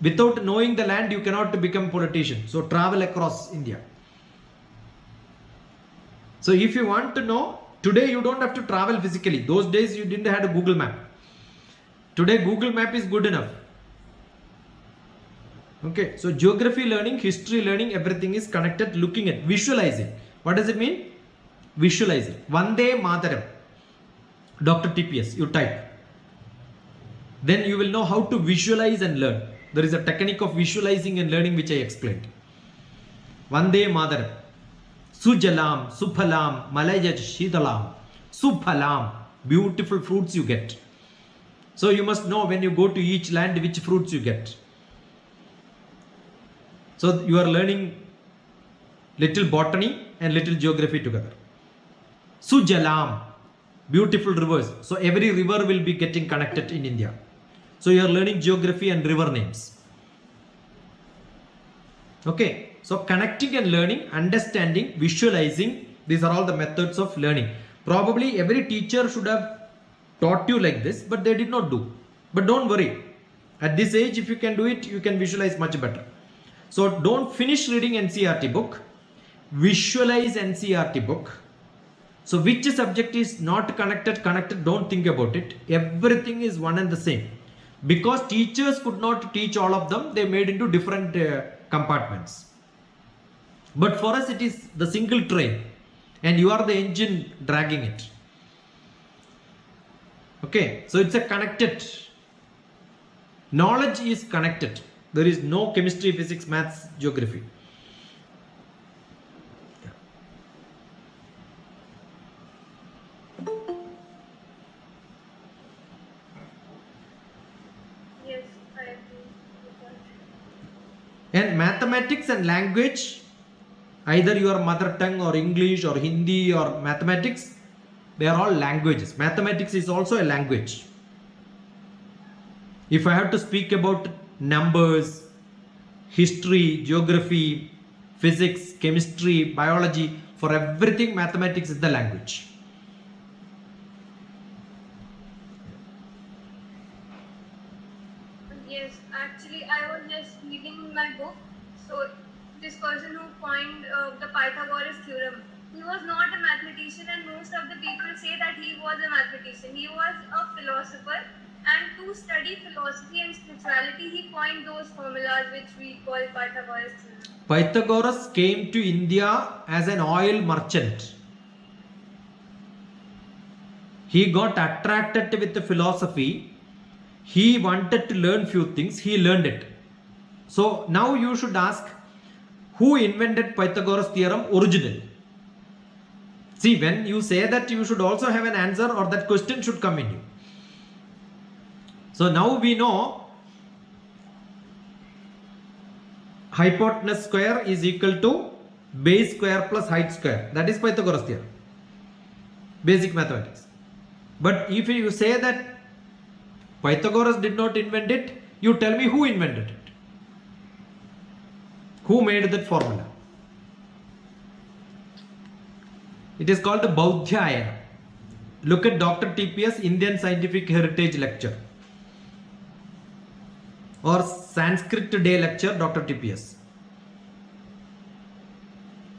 without knowing the land, you cannot become politician. So travel across India. So if you want to know, today you don't have to travel physically. Those days you didn't have a Google map. Today Google map is good enough. Okay, so geography learning, history learning, everything is connected, looking at, visualizing. What does it mean? Visualizing. Vande Mataram. Dr. TPS, you type. Then you will know how to visualize and learn. There is a technique of visualizing and learning which I explained. Vande Mataram. Sujalam, Suphalam, Malayaj Shidalam, Suphalam. Beautiful fruits you get. So you must know when you go to each land which fruits you get. So you are learning little botany and little geography together. Sujalam, beautiful rivers. So every river will be getting connected in India. So you are learning geography and river names. Okay, so connecting and learning, understanding, visualizing, these are all the methods of learning. Probably every teacher should have taught you like this, but they did not do. But don't worry. At this age, if you can do it, you can visualize much better. So don't finish reading NCERT book. Visualize NCERT book. So which subject is not connected, don't think about it. Everything is one and the same. Because teachers could not teach all of them, they made into different compartments. But for us, it is the single train. And you are the engine dragging it. Okay, so it's a connected. Knowledge is connected. There is no chemistry, physics, maths, geography. Yes, I agree with that. And mathematics and language, either your mother tongue or English or Hindi or mathematics, they are all languages. Mathematics is also a language. If I have to speak about numbers, history, geography, physics, chemistry, biology, for everything mathematics is the language. Yes, actually, I was just reading my book. So, this person who coined the Pythagoras theorem, he was not a mathematician, and most of the people say that he was a mathematician. He was a philosopher, and to study philosophy and spirituality, he coined those formulas which we call Pythagoras theorem. Pythagoras came to India as an oil merchant. He got attracted with the philosophy. He wanted to learn few things. He learned it. So now you should ask, who invented Pythagoras theorem originally? See, when you say that, you should also have an answer, or that question should come in you. So now we know hypotenuse square is equal to base square plus height square. That is Pythagoras theorem. Basic mathematics. But if you say that Pythagoras did not invent it, you tell me who invented it. Who made that formula? It is called Baudhyayana. Look at Dr. TPS Indian Scientific Heritage Lecture or Sanskrit Day Lecture, Dr. TPS,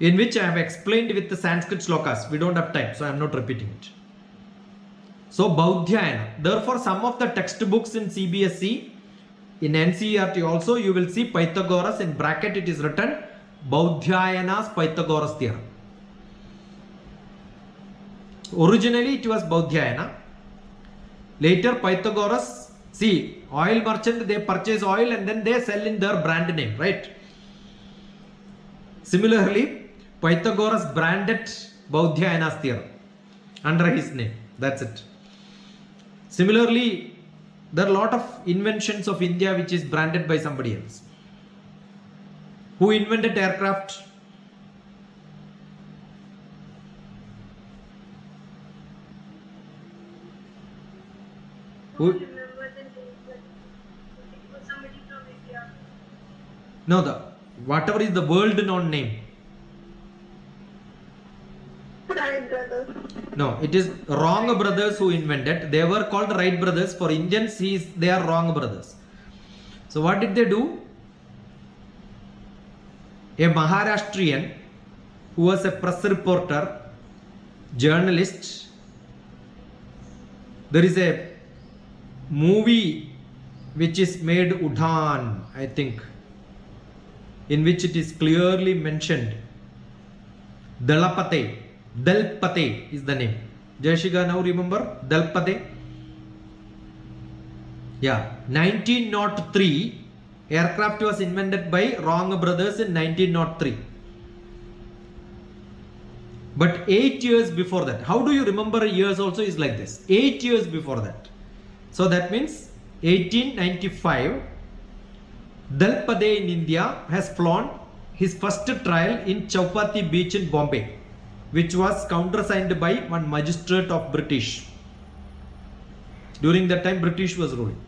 in which I have explained with the Sanskrit slokas. We don't have time, so I am not repeating it. So Baudhyayana. Therefore, some of the textbooks in CBSE, in NCERT also, you will see Pythagoras in bracket. It is written Baudhyayana's Pythagoras theorem. Originally it was Baudhyayana. Later Pythagoras, see, oil merchant, they purchase oil and then they sell in their brand name, right? Similarly, Pythagoras branded Baudhyayana's theorem under his name. That's it. Similarly, there are a lot of inventions of India which is branded by somebody else. Who invented aircraft? I don't remember the name, but it was somebody from India. No, whatever is the world known name. Wright brothers. No, it is Wrong brothers who invented. They were called Wright brothers. For Indians, they are Wrong brothers. So what did they do? A Maharashtrian who was a press reporter, journalist. There is a movie which is made, Udhan, I think, in which it is clearly mentioned. Dalpate is the name. Jayashiga, now remember Dalpate? Yeah, 1903 aircraft was invented by Wrong brothers in 1903. But 8 years before that, how do you remember years also is like this? 8 years before that. So that means 1895, Dalpade in India has flown his first trial in Chowpatty Beach in Bombay, which was countersigned by one magistrate of British. During that time, British was ruling.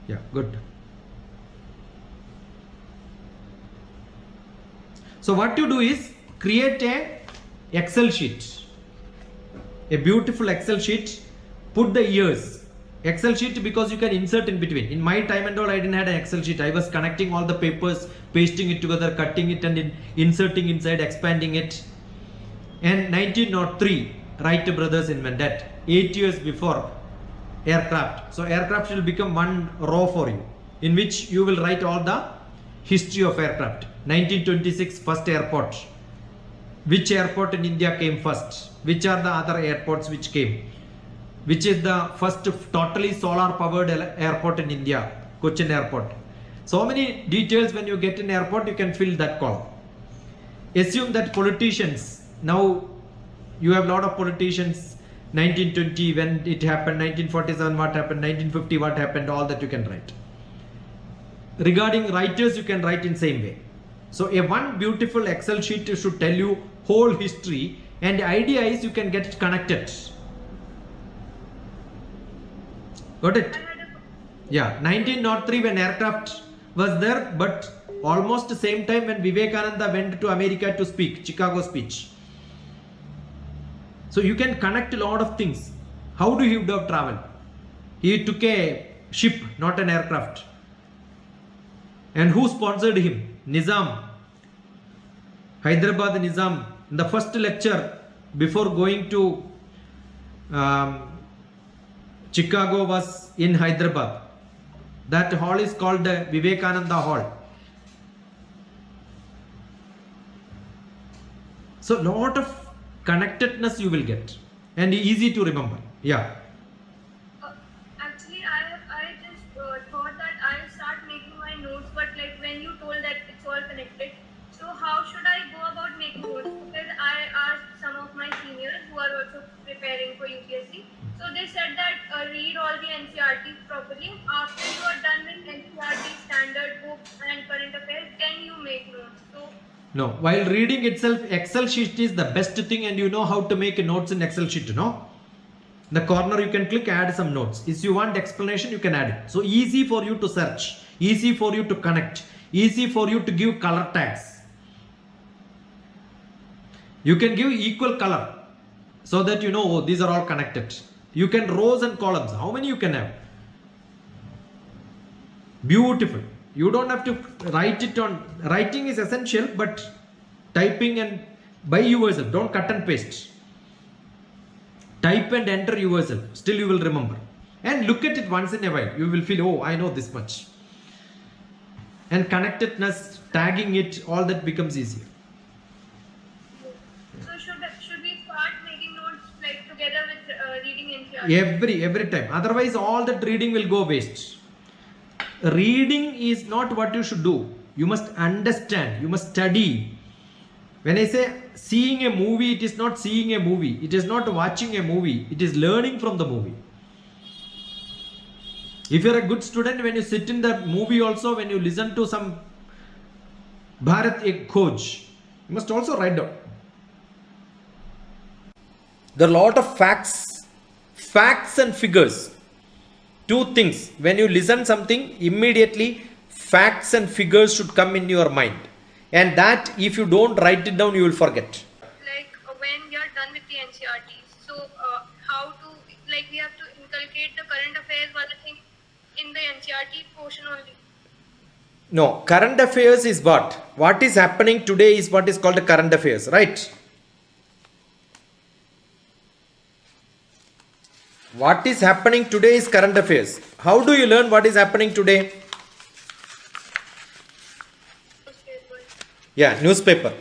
Yeah, good. So what you do is create a Excel sheet, a beautiful Excel sheet. Put the years. Excel sheet, because you can insert in between. In my time and all, I didn't have an Excel sheet. I was connecting all the papers, pasting it together, cutting it and inserting inside, expanding it. And 1903, Wright brothers invented, 8 years before aircraft. So aircraft will become one row for you, in which you will write all the history of aircraft. 1926, first airport. Which airport in India came first? Which are the other airports which came? Which is the first totally solar powered airport in India? Cochin Airport. So many details. When you get in airport, you can fill that column. Assume that politicians, now you have a lot of politicians, 1920 when it happened, 1947 what happened, 1950 what happened, all that you can write. Regarding writers, you can write in same way. So a one beautiful Excel sheet should tell you whole history, and the idea is you can get it connected. Got it? Yeah, 1903 when aircraft was there, but almost the same time when Vivekananda went to America to speak, Chicago speech. So you can connect a lot of things. How do he would have traveled? He took a ship, not an aircraft. And who sponsored him? Nizam. Hyderabad Nizam. In the first lecture before going to Chicago was in Hyderabad. That hall is called the Vivekananda Hall. So lot of connectedness you will get and easy to remember. Yeah. Actually, I just thought that I'll start making my notes, but like when you told that it's all connected, so how should I go about making notes? Because I asked some of my seniors who are also preparing for UPSC, so they said that read all the NCRTs properly. After you are done with NCRT standard books and current affairs, then you make notes. So No, while reading itself, Excel sheet is the best thing, and you know how to make notes in Excel sheet, no? In the corner you can click add some notes. If you want explanation, you can add it. So easy for you to search, easy for you to connect, easy for you to give color tags. You can give equal color so that you know, oh, these are all connected. You can rows and columns. How many you can have? Beautiful. You don't have to write it on. Writing is essential, but typing and by yourself. Don't cut and paste. Type and enter yourself. Still you will remember. And look at it once in a while. You will feel, oh, I know this much. And connectedness, tagging it, all that becomes easier. so should we start making notes like together with reading NCRT? Every time. Otherwise, all that reading will go waste. Reading is not what you should do. You must understand. You must study. When I say seeing a movie, it is not seeing a movie. It is not watching a movie. It is learning from the movie. If you are a good student, when you sit in the movie also, when you listen to some Bharat Ek Khoj, you must also write down. There are a lot of facts and figures. Two things. When you listen something, immediately facts and figures should come in your mind. And that if you don't write it down, you will forget. Like when we are done with the NCRTs, so how to, like we have to inculcate the current affairs one thing in the NCRT portion only. No, current affairs is what? What is happening today is what is called a current affairs, right? What is happening today is current affairs. How do you learn what is happening today? Yeah, newspaper.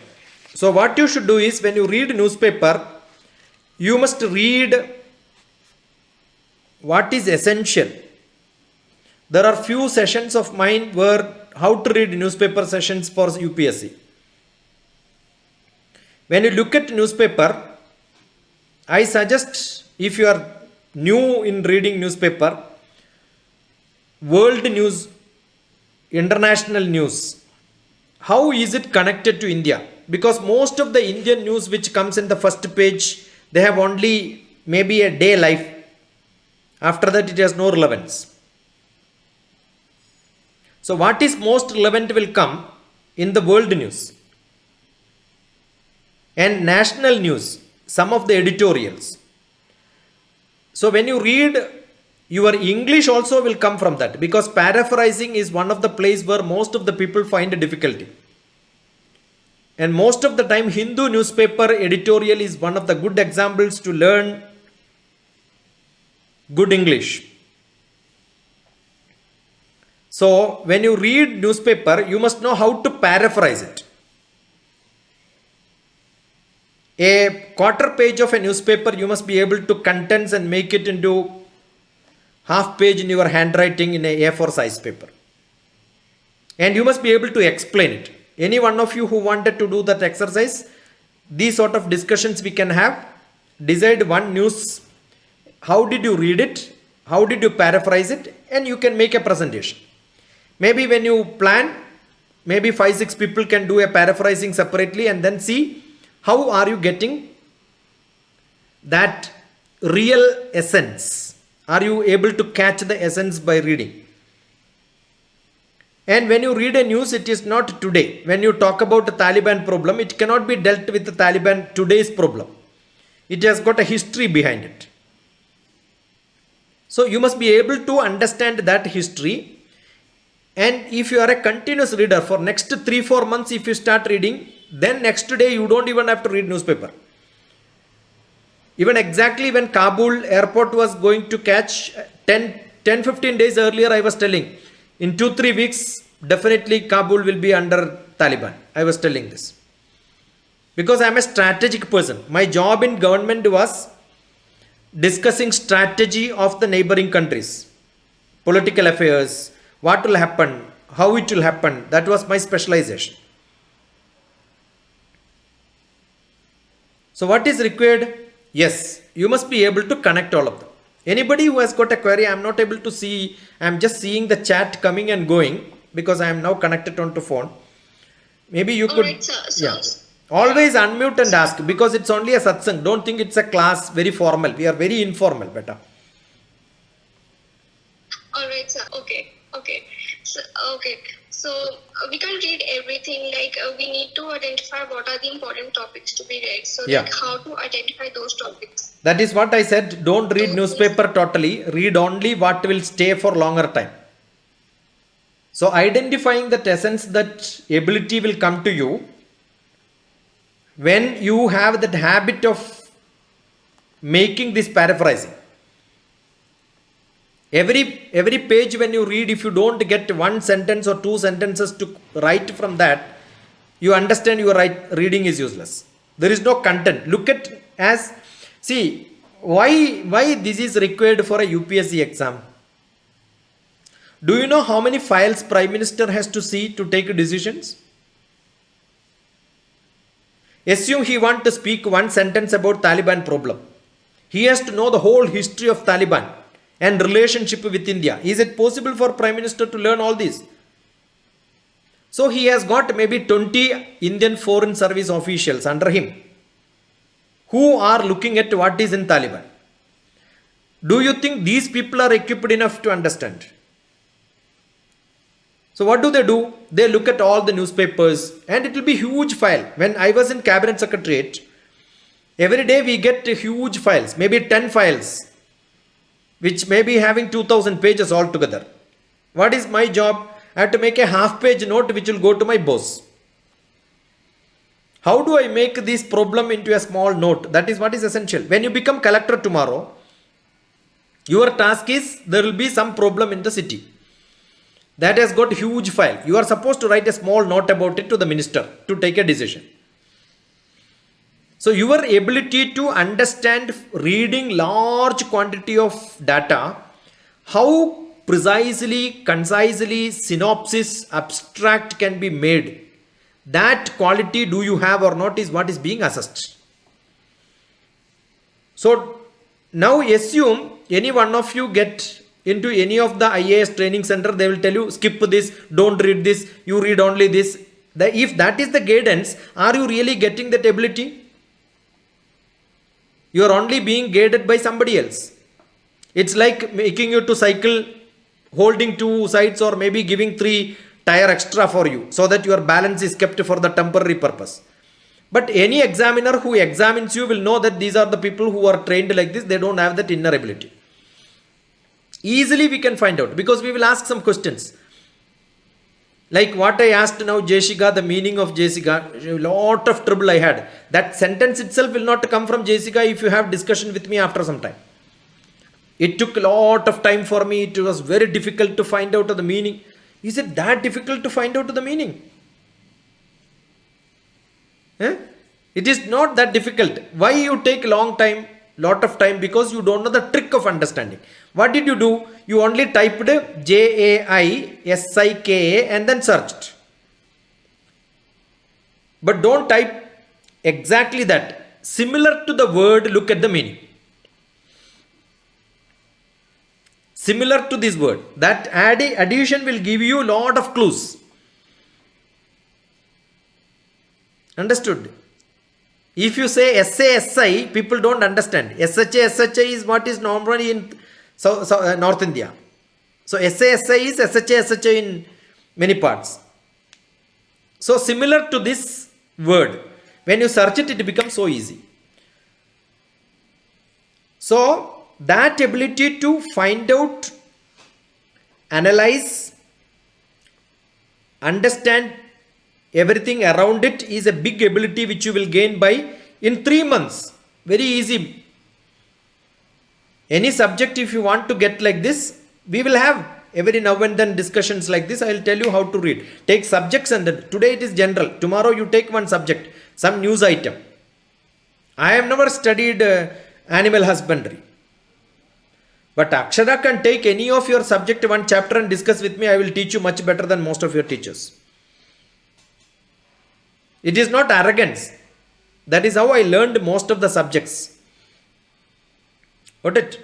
So what you should do is when you read newspaper, you must read what is essential. There are few sessions of mine where how to read newspaper sessions for UPSC. When you look at newspaper, I suggest if you are new in reading newspaper, world news, international news, how is it connected to India? Because most of the Indian news which comes in the first page, they have only maybe a day life. After that it has no relevance. So what is most relevant will come in the world news and national news, some of the editorials. So when you read, your English also will come from that, because paraphrasing is one of the place where most of the people find a difficulty. And most of the time Hindu newspaper editorial is one of the good examples to learn good English. So when you read newspaper, you must know how to paraphrase it. A quarter page of a newspaper, you must be able to condense and make it into half page in your handwriting in a A4 size paper. And you must be able to explain it. Any one of you who wanted to do that exercise, these sort of discussions we can have. Decide one news, how did you read it, how did you paraphrase it, and you can make a presentation. Maybe when you plan, maybe 5-6 people can do a paraphrasing separately and then see how are you getting that real essence. Are you able to catch the essence by reading? And when you read a news, it is not today. When you talk about the Taliban problem, it cannot be dealt with the Taliban today's problem. It has got a history behind it. So you must be able to understand that history. And if you are a continuous reader for next 3-4 months, if you start reading, then next day you don't even have to read newspaper. Even exactly when Kabul airport was going to catch 10-15 days earlier, I was telling, in 2-3 weeks, definitely Kabul will be under Taliban. I was telling this. Because I am a strategic person. My job in government was discussing strategy of the neighboring countries. Political affairs, what will happen, how it will happen. That was my specialization. So what is required? Yes, you must be able to connect all of them. Anybody who has got a query, I am not able to see, I am just seeing the chat coming and going because I am now connected onto phone. Maybe you could, Alright, sir. yeah. Always unmute and ask because it's only a satsang. Don't think it's a class, very formal. We are very informal, beta. Alright, sir. Okay. So, okay. So we can't read everything. Like we need to identify what are the important topics to be read. So Yeah. like how to identify those topics. That is what I said. Don't read newspaper totally. Read only what will stay for longer time. So identifying that essence, that ability will come to you when you have that habit of making this paraphrasing. Every page when you read, if you don't get one sentence or two sentences to write from that, you understand your reading is useless. There is no content. Look at as, see, why this is required for a UPSC exam. Do you know how many files Prime Minister has to see to take decisions? Assume he wants to speak one sentence about Taliban problem. He has to know the whole history of Taliban and relationship with India. Is it possible for Prime Minister to learn all this? So he has got maybe 20 Indian Foreign Service officials under him who are looking at what is in Taliban. Do you think these people are equipped enough to understand? So what do? They look at all the newspapers and it will be huge file. When I was in Cabinet Secretariat, every day we get huge files, maybe 10 files, which may be having 2000 pages altogether. What is my job? I have to make a half-page note which will go to my boss. How do I make this problem into a small note? That is what is essential. When you become collector tomorrow, your task is there will be some problem in the city. That has got huge file. You are supposed to write a small note about it to the minister to take a decision. So your ability to understand reading large quantity of data, how precisely, concisely, synopsis, abstract can be made, that quality do you have or not is what is being assessed. So now assume any one of you get into any of the IAS training center, they will tell you skip this, don't read this, you read only this. If that is the guidance, are you really getting that ability? You are only being guided by somebody else. It's like making you to cycle holding two sides or maybe giving 3 tire extra for you so that your balance is kept for the temporary purpose. But any examiner who examines you will know that these are the people who are trained like this. They don't have that inner ability. Easily we can find out because we will ask some questions. Like what I asked now, Jessica, the meaning of Jessica, a lot of trouble I had. That sentence itself will not come from Jessica if you have discussion with me after some time. It took a lot of time for me. It was very difficult to find out the meaning. Is it that difficult to find out the meaning? It is not that difficult. Why you take long time, lot of time? Because you don't know the trick of understanding. What did you do? You only typed JAISIKA and then searched. But don't type exactly that. Similar to the word, look at the meaning. Similar to this word. That addition will give you a lot of clues. Understood? If you say SASI, people don't understand. SHA is what is normally in North India. So SASI is SHA in many parts. So similar to this word, when you search it, it becomes so easy. So that ability to find out, analyze, understand everything around it is a big ability which you will gain by in 3 months. Very easy. Any subject if you want to get like this, we will have every now and then discussions like this. I will tell you how to read. Take subjects and then today it is general. Tomorrow you take one subject, some news item. I have never studied animal husbandry. But Akshara can take any of your subject one chapter and discuss with me. I will teach you much better than most of your teachers. It is not arrogance. That is how I learned most of the subjects. Got it?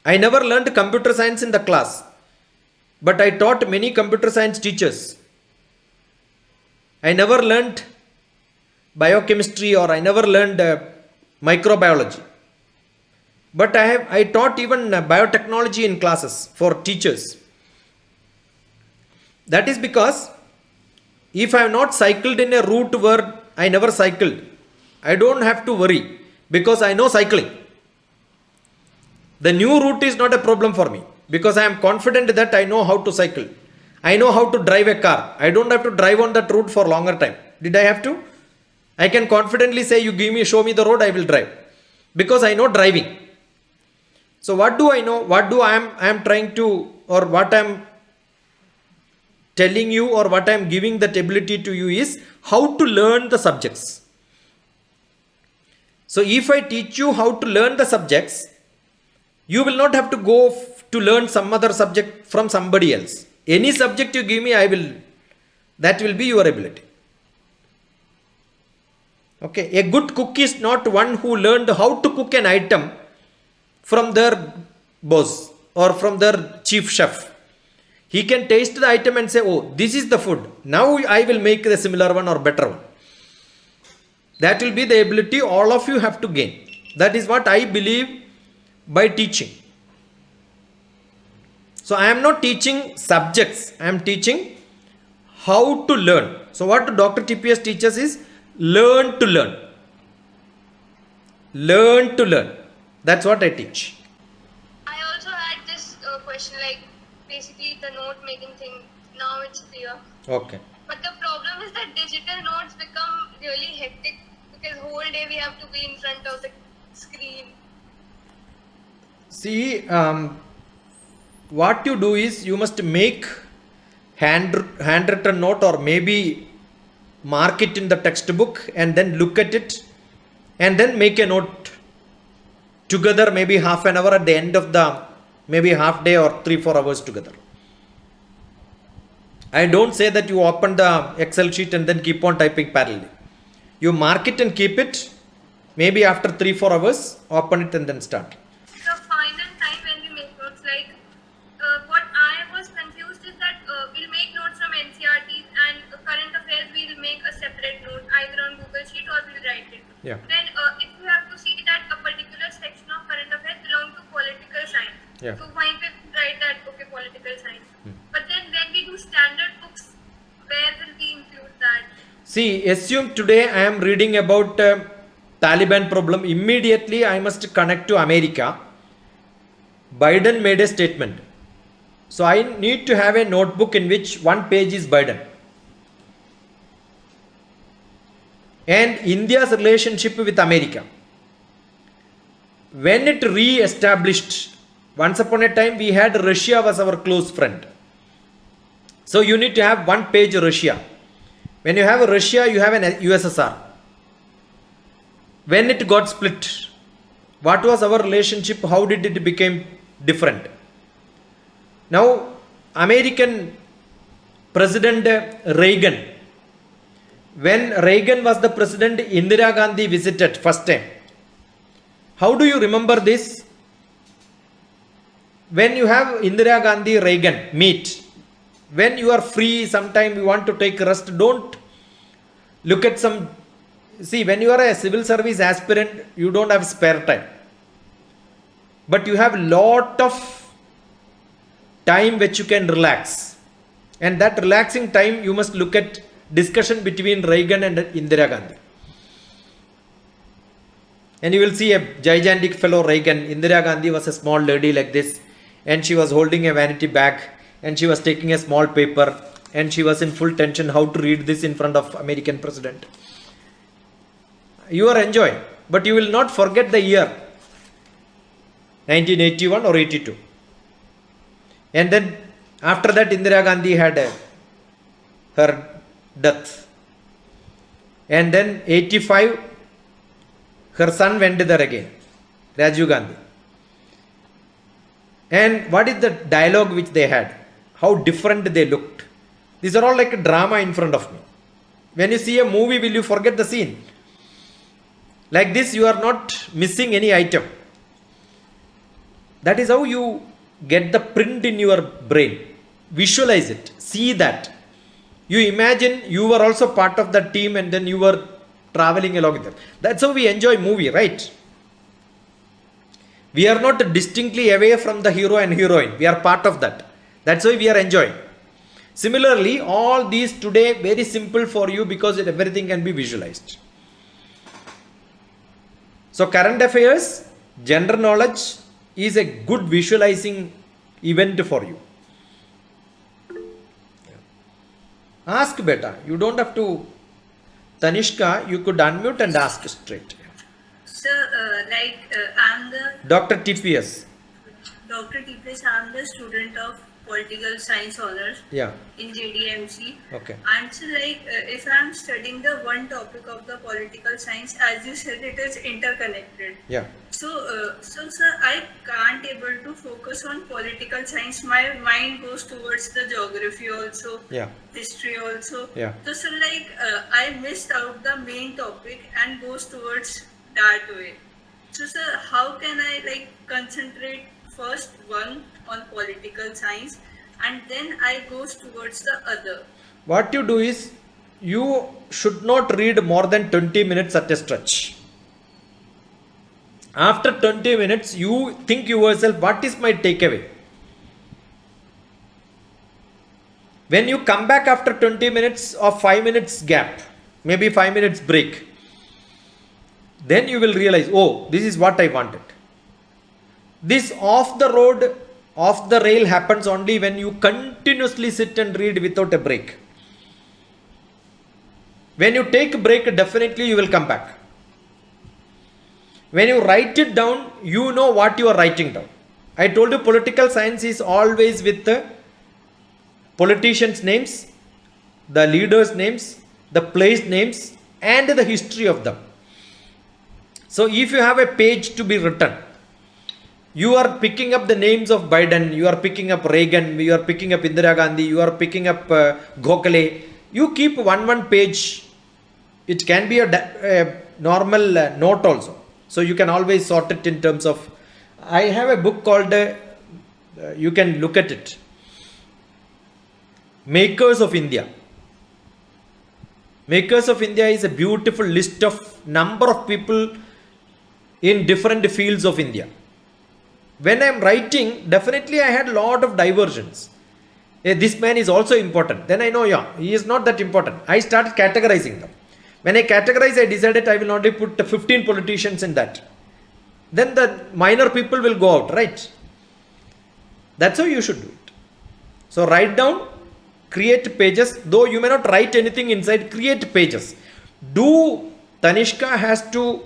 I never learned computer science in the class, but I taught many computer science teachers. I never learned biochemistry or I never learned microbiology. But I taught even biotechnology in classes for teachers. That is because if I have not cycled in a route where I never cycled, I don't have to worry because I know cycling. The new route is not a problem for me because I am confident that I know how to cycle. I know how to drive a car. I don't have to drive on that route for longer time. Did I have to? I can confidently say, show me the road, I will drive. Because I know driving. So what do I know? What do I am trying to, or what I am telling you, or what I am giving that ability to you is how to learn the subjects. So if I teach you how to learn the subjects, you will not have to go to learn some other subject from somebody else. Any subject you give me, that will be your ability. Okay, a good cook is not one who learned how to cook an item from their boss or from their chief chef. He can taste the item and say, oh, this is the food. Now I will make the similar one or better one. That will be the ability all of you have to gain. That is what I believe by teaching. So I am not teaching subjects. I am teaching how to learn. So what Dr. TPS teaches is learn to learn. Learn to learn. That's what I teach. I also had this question, like basically the note making thing. Now it's clear. Okay. But the problem is that digital notes become really hectic because whole day we have to be in front of the screen. See, what you do is you must make handwritten note or maybe mark it in the textbook and then look at it and then make a note together, maybe half an hour at the end of the maybe half day or 3-4 hours together. I don't say that you open the Excel sheet and then keep on typing parallelly. You mark it and keep it. Maybe after 3-4 hours, open it and then start. The final time when we make notes, like what I was confused is that we'll make notes from NCRTs and current affairs we'll make a separate note either on Google Sheet or we'll write it. Yeah. Then if you have to see that a particular section of current affairs belong to political science. Yeah. So why we write that okay political science. But then when we do standard books, where will we include that? See, assume today I am reading about Taliban problem. Immediately I must connect to America. Biden made a statement. So I need to have a notebook in which one page is Biden. And India's relationship with America. When it re-established, once upon a time we had Russia was our close friend. So you need to have one page Russia. When you have Russia, you have an USSR. When it got split, what was our relationship? How did it become different? Now, American President Reagan, when Reagan was the president, Indira Gandhi visited first time. How do you remember this? When you have Indira Gandhi, Reagan meet, when you are free, sometime you want to take rest, don't look at some. See, when you are a civil service aspirant, you don't have spare time. But you have lot of time which you can relax. And that relaxing time, you must look at discussion between Reagan and Indira Gandhi. And you will see a gigantic fellow Reagan. Indira Gandhi was a small lady like this. And she was holding a vanity bag. And she was taking a small paper. And she was in full tension how to read this in front of American president. You are enjoying. But you will not forget the year. 1981 or 82. And then after that Indira Gandhi had her death. And then 85, her son went there again, Rajiv Gandhi. And what is the dialogue which they had? How different they looked. These are all like a drama in front of me. When you see a movie, will you forget the scene? Like this, you are not missing any item. That is how you get the print in your brain. Visualize it, see that. You imagine you were also part of that team and then you were traveling along with them. That's how we enjoy movie, right? We are not distinctly away from the hero and heroine. We are part of that. That's why we are enjoying. Similarly, all these today very simple for you because everything can be visualized. So current affairs, general knowledge is a good visualizing event for you. Ask beta. You don't have to. Tanishka, you could unmute and ask straight. Sir, I'm the Dr. TPS. Dr. TPS. I'm the student of political science honors Yeah. in JDMC. Okay. And so, if I'm studying the one topic of the political science, as you said, it is interconnected. Yeah. So, sir, I can't able to focus on political science. My mind goes towards the geography also, Yeah. history also. Yeah. So, I missed out the main topic and goes towards that way. So, sir, how can I concentrate first one on political science and then I goes towards the other? What you do is you should not read more than 20 minutes at a stretch. After 20 minutes, you think yourself, what is my takeaway? When you come back after 20 minutes or 5 minutes gap, maybe 5 minutes break, then you will realize, oh, this is what I wanted. This off the road, off the rail happens only when you continuously sit and read without a break. When you take a break, definitely you will come back. When you write it down, you know what you are writing down. I told you political science is always with the politicians' names, the leaders' names, the place names, and the history of them. So if you have a page to be written, you are picking up the names of Biden, you are picking up Reagan, you are picking up Indira Gandhi, you are picking up Gokhale. You keep one page. It can be a normal note also. So you can always sort it in terms of. I have a book called, you can look at it, Makers of India. Makers of India is a beautiful list of number of people in different fields of India. When I am writing, definitely I had a lot of diversions. This man is also important. Then I know, yeah, he is not that important. I started categorizing them. When I categorize, I decided I will only put 15 politicians in that. Then the minor people will go out, right? That's how you should do it. So write down, create pages. Though you may not write anything inside, create pages. Do Tanishka has to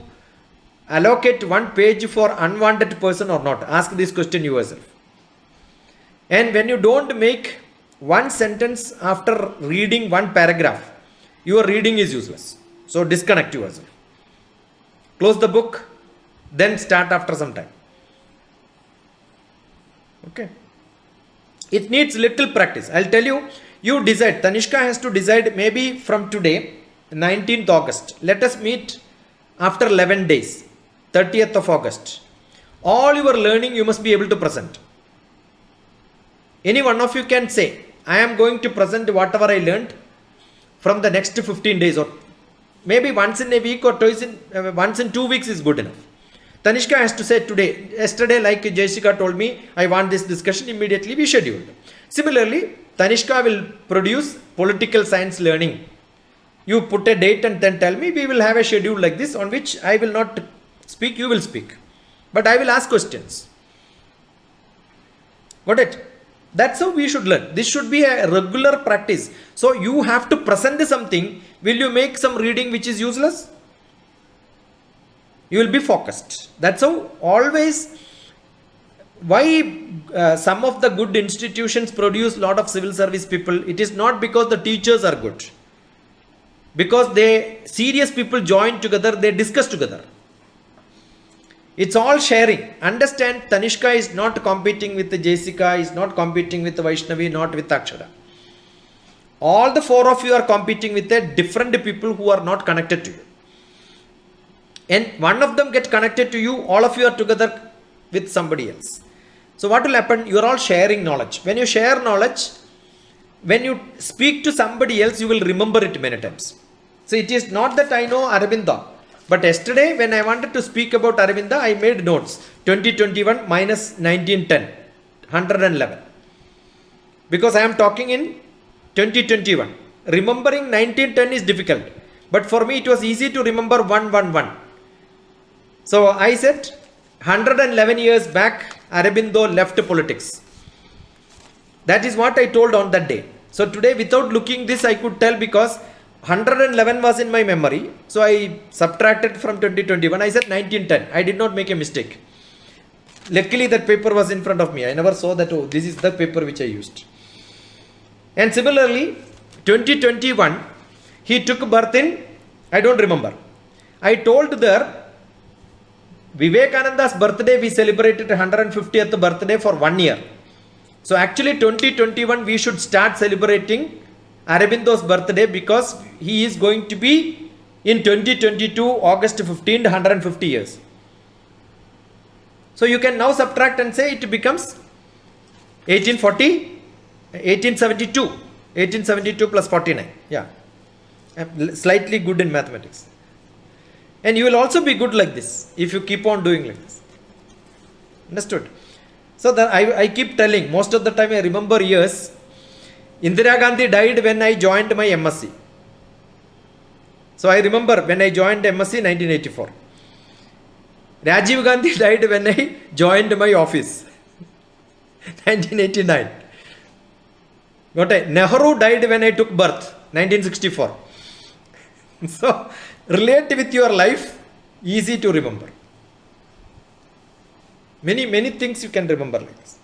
allocate one page for unwanted person or not? Ask this question yourself. And when you don't make one sentence after reading one paragraph, your reading is useless. So disconnect yourself. Close the book, then start after some time. Okay. It needs little practice. I'll tell you, you decide. Tanishka has to decide maybe from today, 19th August. Let us meet after 11 days. 30th of August. All your learning you must be able to present. Any one of you can say, I am going to present whatever I learned from the next 15 days, or maybe once in a week or twice once in 2 weeks is good enough. Tanishka has to say today, yesterday, like Jessica told me, I want this discussion, immediately we scheduled. Similarly, Tanishka will produce political science learning. You put a date and then tell me, we will have a schedule like this on which I will not speak, you will speak. But I will ask questions. Got it? That's how we should learn. This should be a regular practice. So you have to present something. Will you make some reading which is useless? You will be focused. That's how always. Why some of the good institutions produce lot of civil service people? It is not because the teachers are good. Because they serious people join together, they discuss together. It's all sharing. Understand, Tanishka is not competing with Jessica, is not competing with Vaishnavi, not with Akshara. All the four of you are competing with a different people who are not connected to you. And one of them get connected to you, all of you are together with somebody else. So what will happen? You are all sharing knowledge. When you share knowledge, when you speak to somebody else, you will remember it many times. So it is not that I know Aurobindo, but yesterday when I wanted to speak about Aurobindo, I made notes. 2021 minus 1910, 111. Because I am talking in 2021. Remembering 1910 is difficult. But for me it was easy to remember 111. So I said 111 years back, Aurobindo left politics. That is what I told on that day. So today without looking this I could tell because 111 was in my memory. So I subtracted from 2021. I said 1910. I did not make a mistake. Luckily that paper was in front of me. I never saw that, oh, this is the paper which I used. And similarly, 2021, he took birth in, I don't remember. I told there, Vivekananda's birthday, we celebrated 150th birthday for 1 year. So actually 2021, we should start celebrating Aurobindo's birthday because he is going to be in 2022, August 15, 150 years. So you can now subtract and say it becomes 1872 plus 49. Yeah. I'm slightly good in mathematics. And you will also be good like this if you keep on doing like this. Understood? So that I keep telling, most of the time I remember years. Indira Gandhi died when I joined my MSc. So I remember when I joined MSc 1984. Rajiv Gandhi died when I joined my office 1989. Got it? Nehru died when I took birth 1964. So relate with your life, easy to remember. Many things you can remember like this.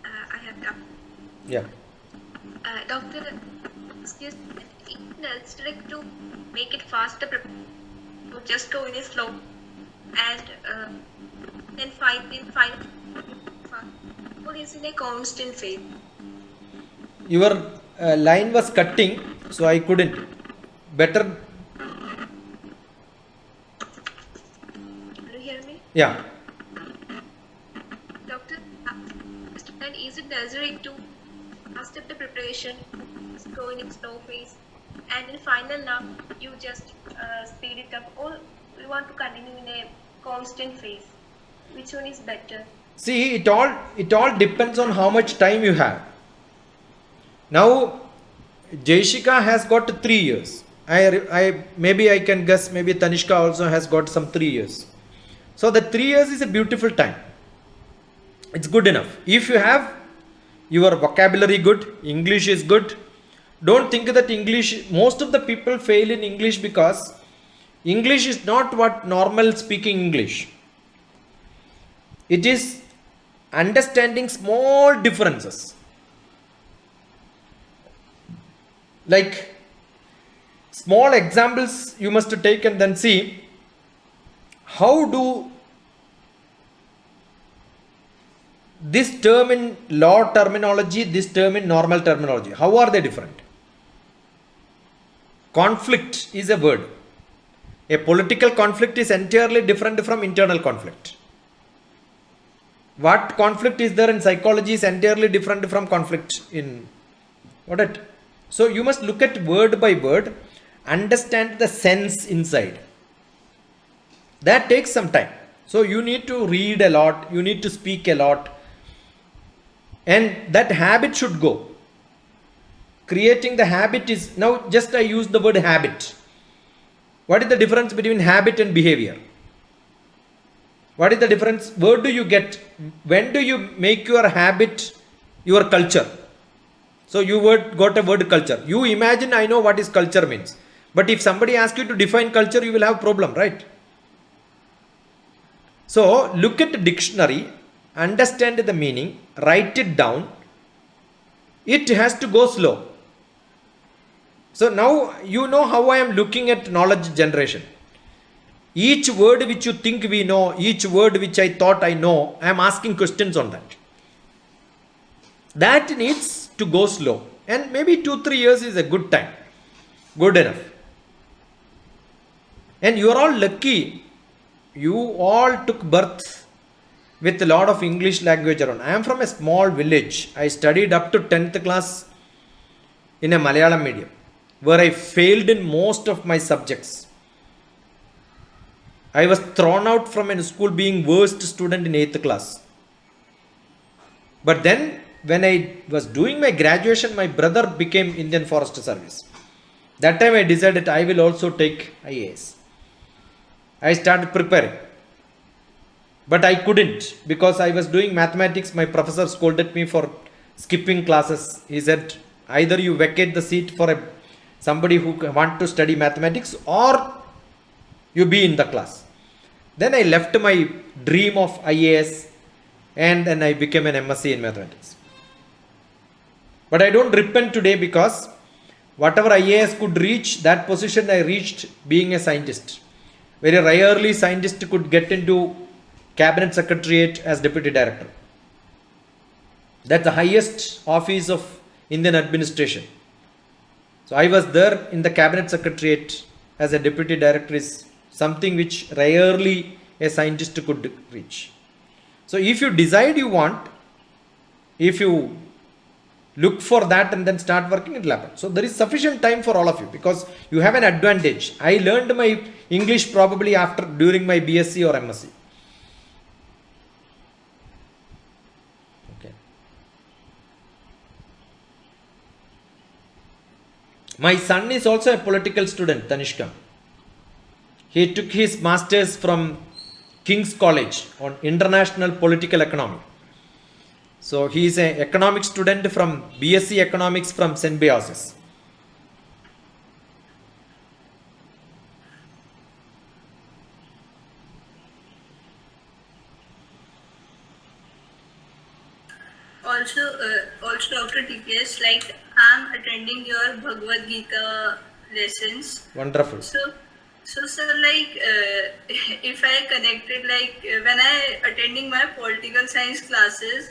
I have done. Yeah. Doctor, excuse me, it's like to make it faster, to just go in a slow and then find what is in a constant phase. Your line was cutting, so I couldn't. Better. Do you hear me? Yeah. Doctor, and is it necessary to faster the preparation, just go in a slow phase, and in final now you just speed it up, or you want to continue in a constant phase? Which one is better? See, it all depends on how much time you have. Now, Jayashika has got 3 years. Maybe I can guess, maybe Tanishka also has got some 3 years. So the 3 years is a beautiful time. It's good enough. If you have your vocabulary good, English is good. Don't think that English, most of the people fail in English because English is not what normal speaking English. It is understanding small differences. Like small examples you must take and then see how do this term in law terminology, this term in normal terminology, how are they different? Conflict is a word. A political conflict is entirely different from internal conflict. What conflict is there in psychology is entirely different from conflict in what it. So you must look at word by word, understand the sense inside. That takes some time. So you need to read a lot, you need to speak a lot, and that habit should go. Creating the habit is, now just I use the word habit. What is the difference between habit and behavior? What is the difference? Where do you get? When do you make your habit your culture? So you got a word culture. You imagine I know what is culture means. But if somebody asks you to define culture, you will have a problem, right? So look at the dictionary, understand the meaning, write it down. It has to go slow. So now you know how I am looking at knowledge generation. Each word which you think we know, each word which I thought I know, I am asking questions on that. That needs to go slow. And maybe 2-3 years is a good time. Good enough. And you are all lucky. You all took birth with a lot of English language around. I am from a small village. I studied up to 10th class in a Malayalam medium, where I failed in most of my subjects. I was thrown out from a school being worst student in 8th class. But then when I was doing my graduation, my brother became Indian Forest Service. That time I decided I will also take IAS. I started preparing. But I couldn't because I was doing mathematics. My professor scolded me for skipping classes. He said, either you vacate the seat for somebody who want to study mathematics, or you be in the class. Then I left my dream of IAS and then I became an MSc in mathematics. But I don't repent today because whatever IAS could reach, that position I reached being a scientist. Very rarely scientist could get into cabinet secretariat as deputy director. That's the highest office of Indian administration. So I was there in the cabinet secretariat as a deputy director is something which rarely a scientist could reach. So if you decide you want, if you look for that and then start working, it will happen. So there is sufficient time for all of you because you have an advantage. I learned my English probably during my BSc or MSc. Okay. My son is also a political student, Tanishka. He took his masters from King's College on international political economy. So he is an economics student from BSc Economics from St. Beasis. Also, Dr. TPS, like I'm attending your Bhagavad Gita lessons. Wonderful. So sir, like if I connected, like when I attending my political science classes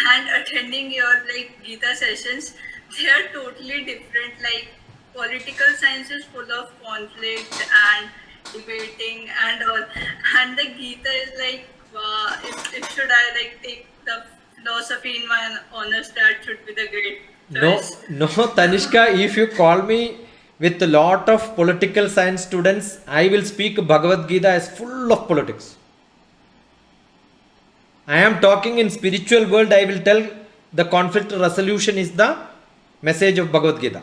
and attending your like Gita sessions, they are totally different. Like political science is full of conflict and debating and all, and the Gita is like, wow, if should I like take the philosophy in my honors, that should be the great choice. No, Tanishka, if you call me with a lot of political science students, I will speak Bhagavad Gita as full of politics. I am talking in spiritual world, I will tell the conflict resolution is the message of Bhagavad Gita.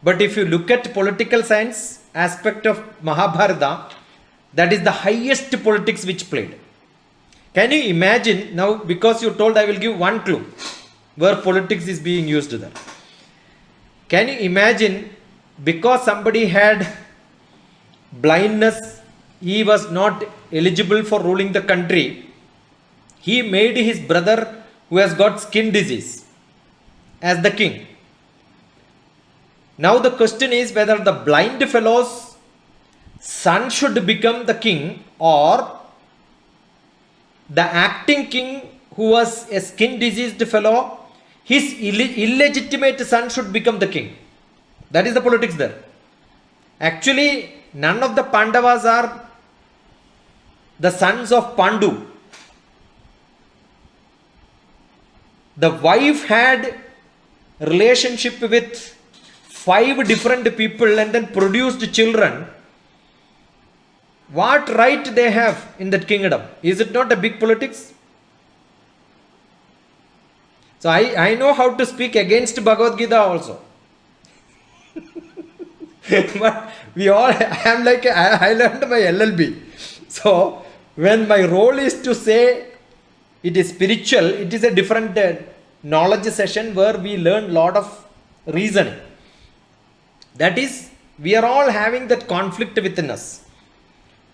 But if you look at political science aspect of Mahabharata, that is the highest politics which played. Can you imagine now, because you told, I will give one clue where politics is being used there. Can you imagine, because somebody had blindness, he was not eligible for ruling the country, he made his brother who has got skin disease as the king. Now the question is whether the blind fellow's son should become the king, or the acting king who was a skin diseased fellow, his illegitimate son should become the king. That is the politics there. Actually, none of the Pandavas are the sons of Pandu. The wife had relationship with 5 different people and then produced children. What right they have in that kingdom? Is it not a big politics? So I know how to speak against Bhagavad Gita also. But we all, I learned my LLB. So when my role is to say it is spiritual, it is a different knowledge session where we learn lot of reasoning. That is, we are all having that conflict within us.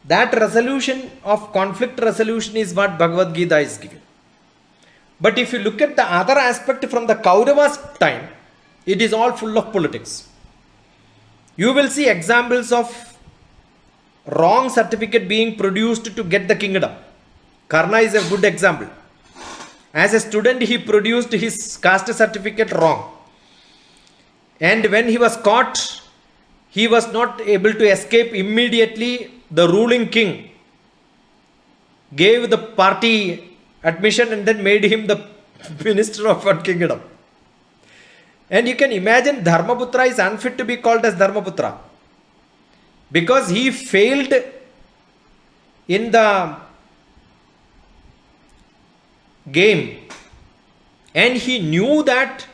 That resolution of conflict resolution is what Bhagavad Gita is giving. But if you look at the other aspect from the Kauravas' time, it is all full of politics. You will see examples of wrong certificate being produced to get the kingdom. Karna is a good example. As a student, he produced his caste certificate wrong. And when he was caught, he was not able to escape immediately. The ruling king gave the party admission and then made him the minister of one kingdom. And you can imagine Dharmaputra is unfit to be called as Dharmaputra because he failed in the game, and he knew that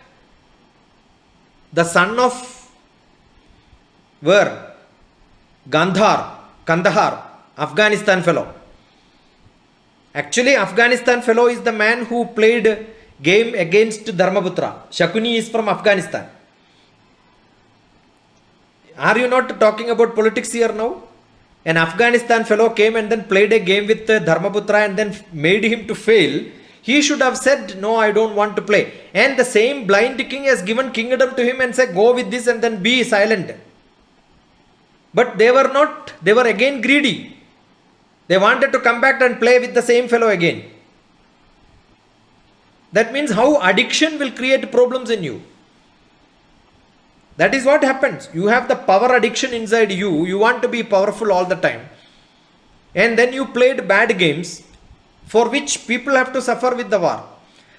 the son of where Kandahar, Afghanistan fellow. Actually, Afghanistan fellow is the man who played game against Dharmaputra. Shakuni is from Afghanistan. Are you not talking about politics here now? An Afghanistan fellow came and then played a game with Dharmaputra and then made him to fail. He should have said, no, I don't want to play. And the same blind king has given kingdom to him and said, go with this and then be silent. But they were not, they were again greedy. They wanted to come back and play with the same fellow again. That means how addiction will create problems in you. That is what happens. You have the power addiction inside you. You want to be powerful all the time. And then you played bad games for which people have to suffer with the war.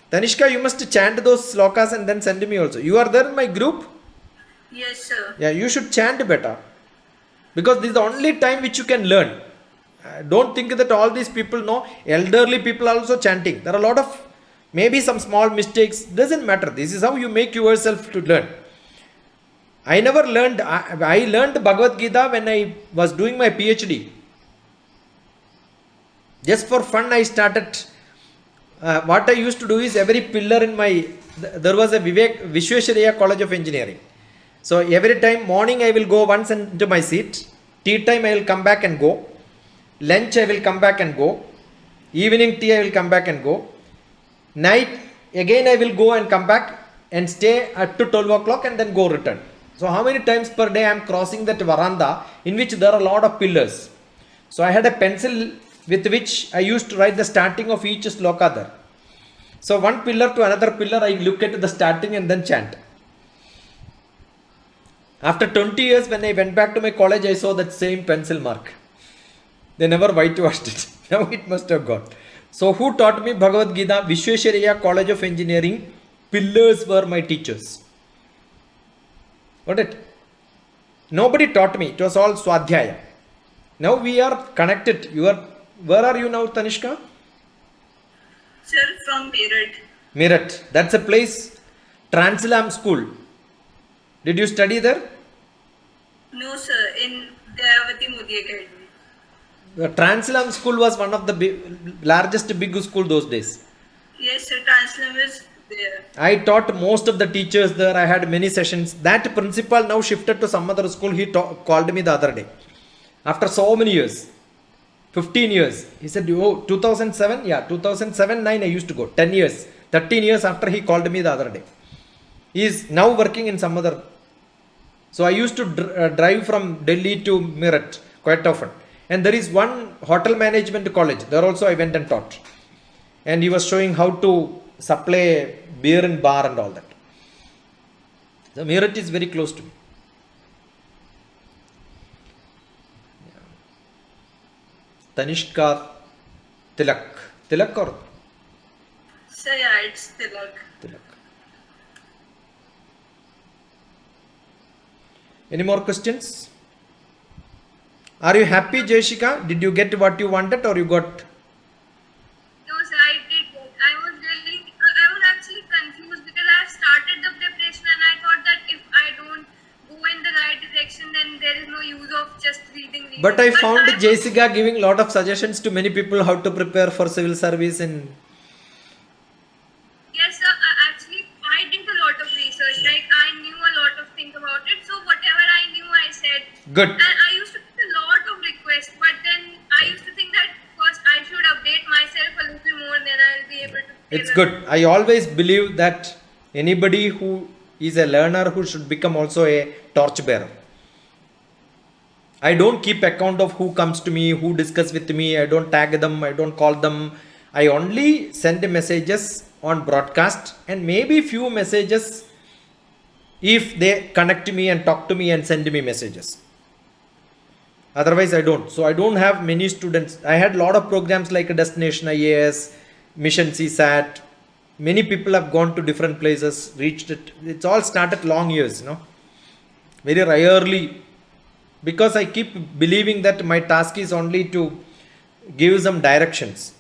Tanishka, you must chant those slokas and then send me also. You are there in my group? Yes, sir. Yeah, you should chant better. Because this is the only time which you can learn. Don't think that all these people know. Elderly people are also chanting. There are a lot of maybe some small mistakes. Doesn't matter. This is how you make yourself to learn. I never learned. I learned Bhagavad Gita when I was doing my PhD. Just for fun, I started. What I used to do is every pillar in my. There was a Vishwesvaraya College of Engineering. So every time morning I will go once into my seat. Tea time I will come back and go. Lunch I will come back and go. Evening tea I will come back and go. Night again I will go and come back and stay up to 12 o'clock and then go return. So how many times per day I am crossing that veranda in which there are a lot of pillars. So I had a pencil with which I used to write the starting of each sloka there. So one pillar to another pillar I look at the starting and then chant. After 20 years when I went back to my college, I saw that same pencil mark. They never whitewashed it. Now it must have gone. So who taught me Bhagavad Gita? Vishwesvaraya College of Engineering. Pillars were my teachers. Got it? Nobody taught me. It was all Swadhyaya. Now we are connected. Where are you now, Tanishka? Sir, from Meerut. Meerut. That's a place. Translam School. Did you study there? No, sir, in Dayavati Modi Academy. The Translam School was one of the largest big school those days. Yes, sir, Translam is there. I taught most of the teachers there. I had many sessions. That principal now shifted to some other school. He called me the other day. After so many years. 15 years. He said, oh, 2007? Yeah, 2007-9 I used to go. 10 years. 13 years after he called me the other day. He is now working in some other. So I used to drive from Delhi to Meerut quite often. And there is one hotel management college. There also I went and taught. And he was showing how to supply beer and bar and all that. So Meerut is very close to me. Tanishka Tilak. Tilak or? Sir, yeah, it's Tilak. Tilak. Any more questions? Are you happy, Jayashika? Did you get what you wanted or you got? No, sir, I did that. I was actually confused because I started the preparation and I thought that if I don't go in the right direction, then there is no use of just reading. But I found Jayashika giving lot of suggestions to many people how to prepare for civil service and. Yes, sir. Actually, I did a lot of research. Like, I knew a lot of things about it. So, whatever I knew, I said. Good. And I used to get a lot of requests. But then I used to think that first I should update myself a little more. Then I'll be able to. It's good. I always believe that anybody who is a learner who should become also a torchbearer. I don't keep account of who comes to me, who discuss with me. I don't tag them. I don't call them. I only send messages on broadcast and maybe few messages if they connect me and talk to me and send me messages. Otherwise, I don't. So I don't have many students. I had a lot of programs like Destination IAS, Mission CSAT. Many people have gone to different places, reached it. It's all started long years, very rarely, because I keep believing that my task is only to give some directions,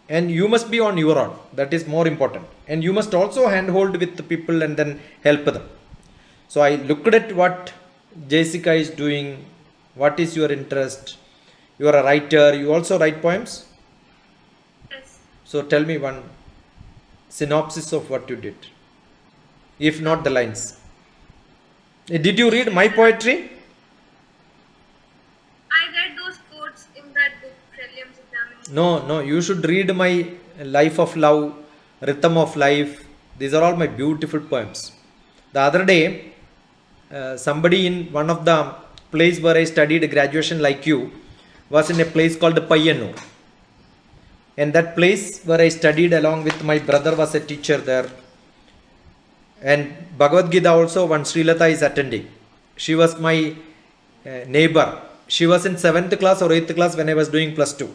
and you must be on your own. That is more important, and you must also handhold with the people and then help them. So I looked at what Jessica is doing. What is your interest? You are a writer. You also write poems. Yes. So tell me one synopsis of what you did, if not the lines. Did you read my poetry? I read those quotes in that book, Prelims Examination. No, you should read my Life of Love, Rhythm of Life. These are all my beautiful poems. The other day, somebody in one of the place where I studied graduation like you was in a place called Payyannur. And that place where I studied along with my brother was a teacher there. And Bhagavad Gita also, when Srilata is attending, she was my neighbor. She was in 7th class or 8th class when I was doing plus 2.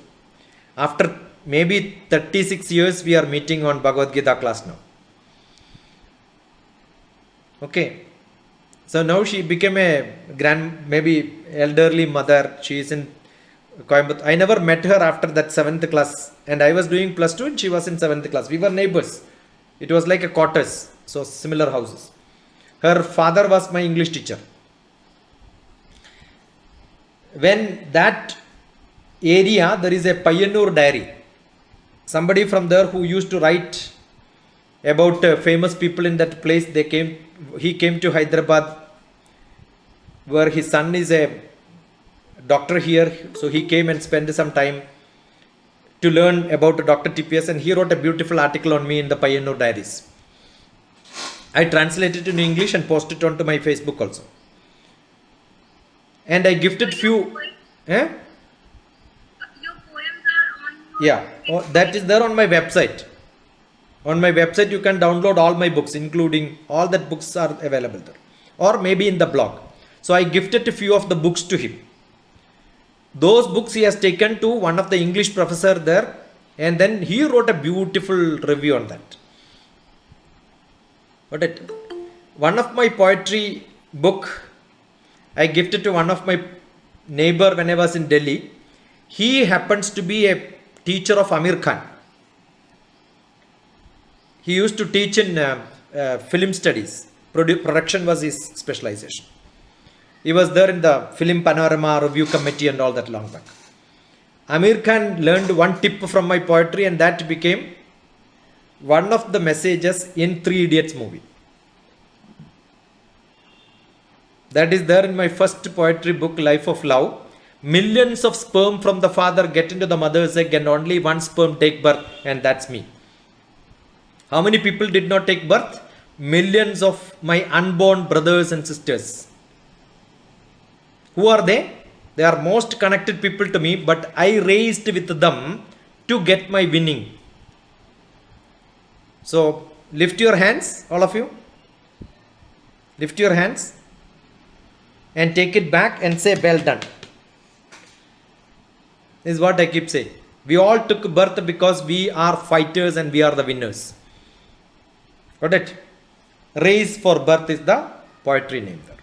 After maybe 36 years, we are meeting on Bhagavad Gita class now. Okay. So now she became a maybe elderly mother. She is in Coimbatore. I never met her after that 7th class, and I was doing plus 2 and she was in 7th class. We were neighbors. It was like a quarters, so similar houses. Her father was my English teacher. When that area, there is a Payyannur diary. Somebody from there who used to write about famous people in that place, he came to Hyderabad, where his son is a doctor here. So he came and spent some time to learn about Dr. TPS, and he wrote a beautiful article on me in the Payyannur diaries. I translated it in English and posted it onto my Facebook also. And I gifted few. Your poems are on your Yeah, that is there on my website. On my website, you can download all my books, including all that books are available there, or maybe in the blog. So I gifted a few of the books to him. Those books he has taken to one of the English professor there, and then he wrote a beautiful review on that. One of my poetry book I gifted to one of my neighbor when I was in Delhi. He happens to be a teacher of Amir Khan. He used to teach in film studies. Production was his specialization. He was there in the Film Panorama Review Committee and all that long back. Amir Khan learned one tip from my poetry, and that became one of the messages in Three Idiots movie. That is there in my first poetry book, Life of Love. Millions of sperm from the father get into the mother's egg, and only one sperm take birth, and that's me. How many people did not take birth? Millions of my unborn brothers and sisters. Who are they? They are most connected people to me, but I raised with them to get my winning. So lift your hands, all of you. Lift your hands and take it back and say, well done. This is what I keep saying. We all took birth because we are fighters and we are the winners. Got it? Raise for birth is the poetry name there.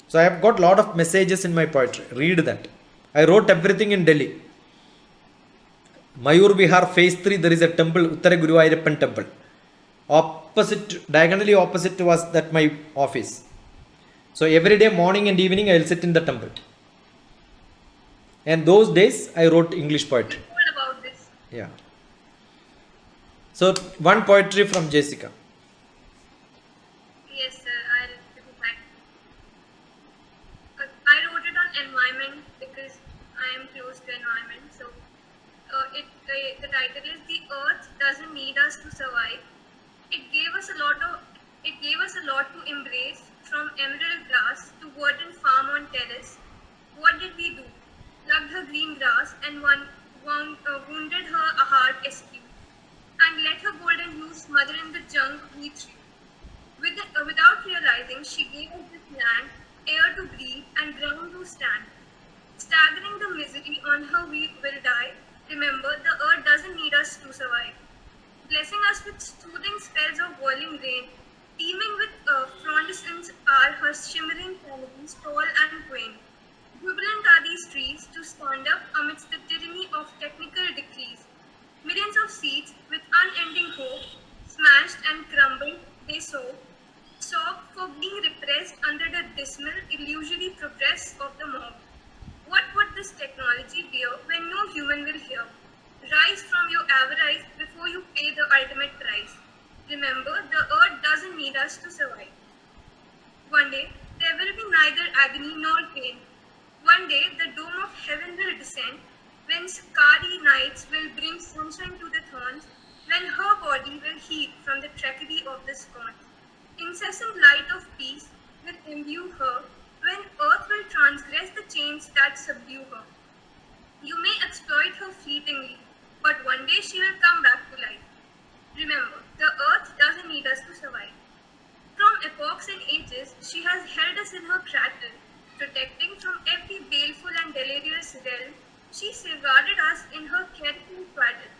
So I have got a lot of messages in my poetry. Read that. I wrote everything in Delhi. Mayur Vihar phase 3, there is a temple, Uttara Guruvayurappan temple. Diagonally opposite was that my office. So every day, morning and evening, I will sit in the temple. And those days, I wrote English poetry. What about this? Yeah. So one poetry from Jessica. Yes, sir. I'll give it back. I wrote it on environment because I am close to environment. So the title is "The Earth Doesn't Need Us to Survive." It gave us a lot to embrace, from emerald grass to verdant farm on terrace. What did we do? Plucked her green grass and wounded her a heart askew, and let her golden hue smother in the junk we threw. Without realizing, on her we will die, remember the earth doesn't need us to survive. Blessing us with soothing spells of whirling rain, teeming with frondescence are her shimmering canopies, tall and quaint. Jubilant are these trees to stand up amidst the tyranny of technical decrees. Millions of seeds with unending hope, smashed and crumbled, they sob for being repressed under the dismal, illusory progress of the mob. What would this technology bear when no human will hear? Rise from your avarice before you pay the ultimate price. Remember, the earth doesn't need us to survive. One day, there will be neither agony nor pain. One day, the dome of heaven will descend, when starry nights will bring sunshine to the thorns, when her body will heat from the treachery of the scorn. Incessant light of peace will imbue her, when earth will transgress the chains that subdue her. You may exploit her fleetingly, but one day she will come back to life. Remember, the earth doesn't need us to survive. From epochs and ages, she has held us in her cradle, protecting from every baleful and delirious realm. She safeguarded us in her careful cradle.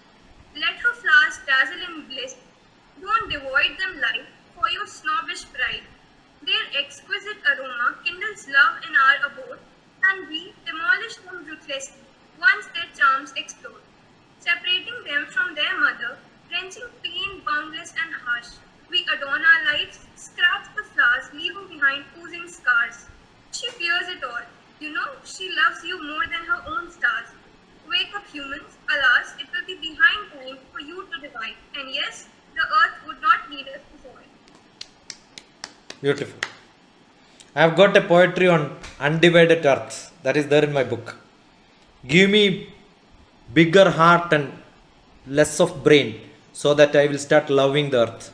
Let her flowers dazzle in bliss. Don't devoid them life for your snobbish pride. Their exquisite aroma kindles love in our abode, and we demolish them ruthlessly once their charms explode. Separating them from their mother, wrenching pain boundless and harsh, we adorn our lives, scratch the flowers, leaving behind oozing scars. She fears it all. You know, she loves you more than her own stars. Wake up, humans. Alas, it will be behind time for you to divide. And yes, the earth would not need us to survive. Beautiful. I have got a poetry on undivided earth. That is there in my book. Give me bigger heart and less of brain so that I will start loving the earth.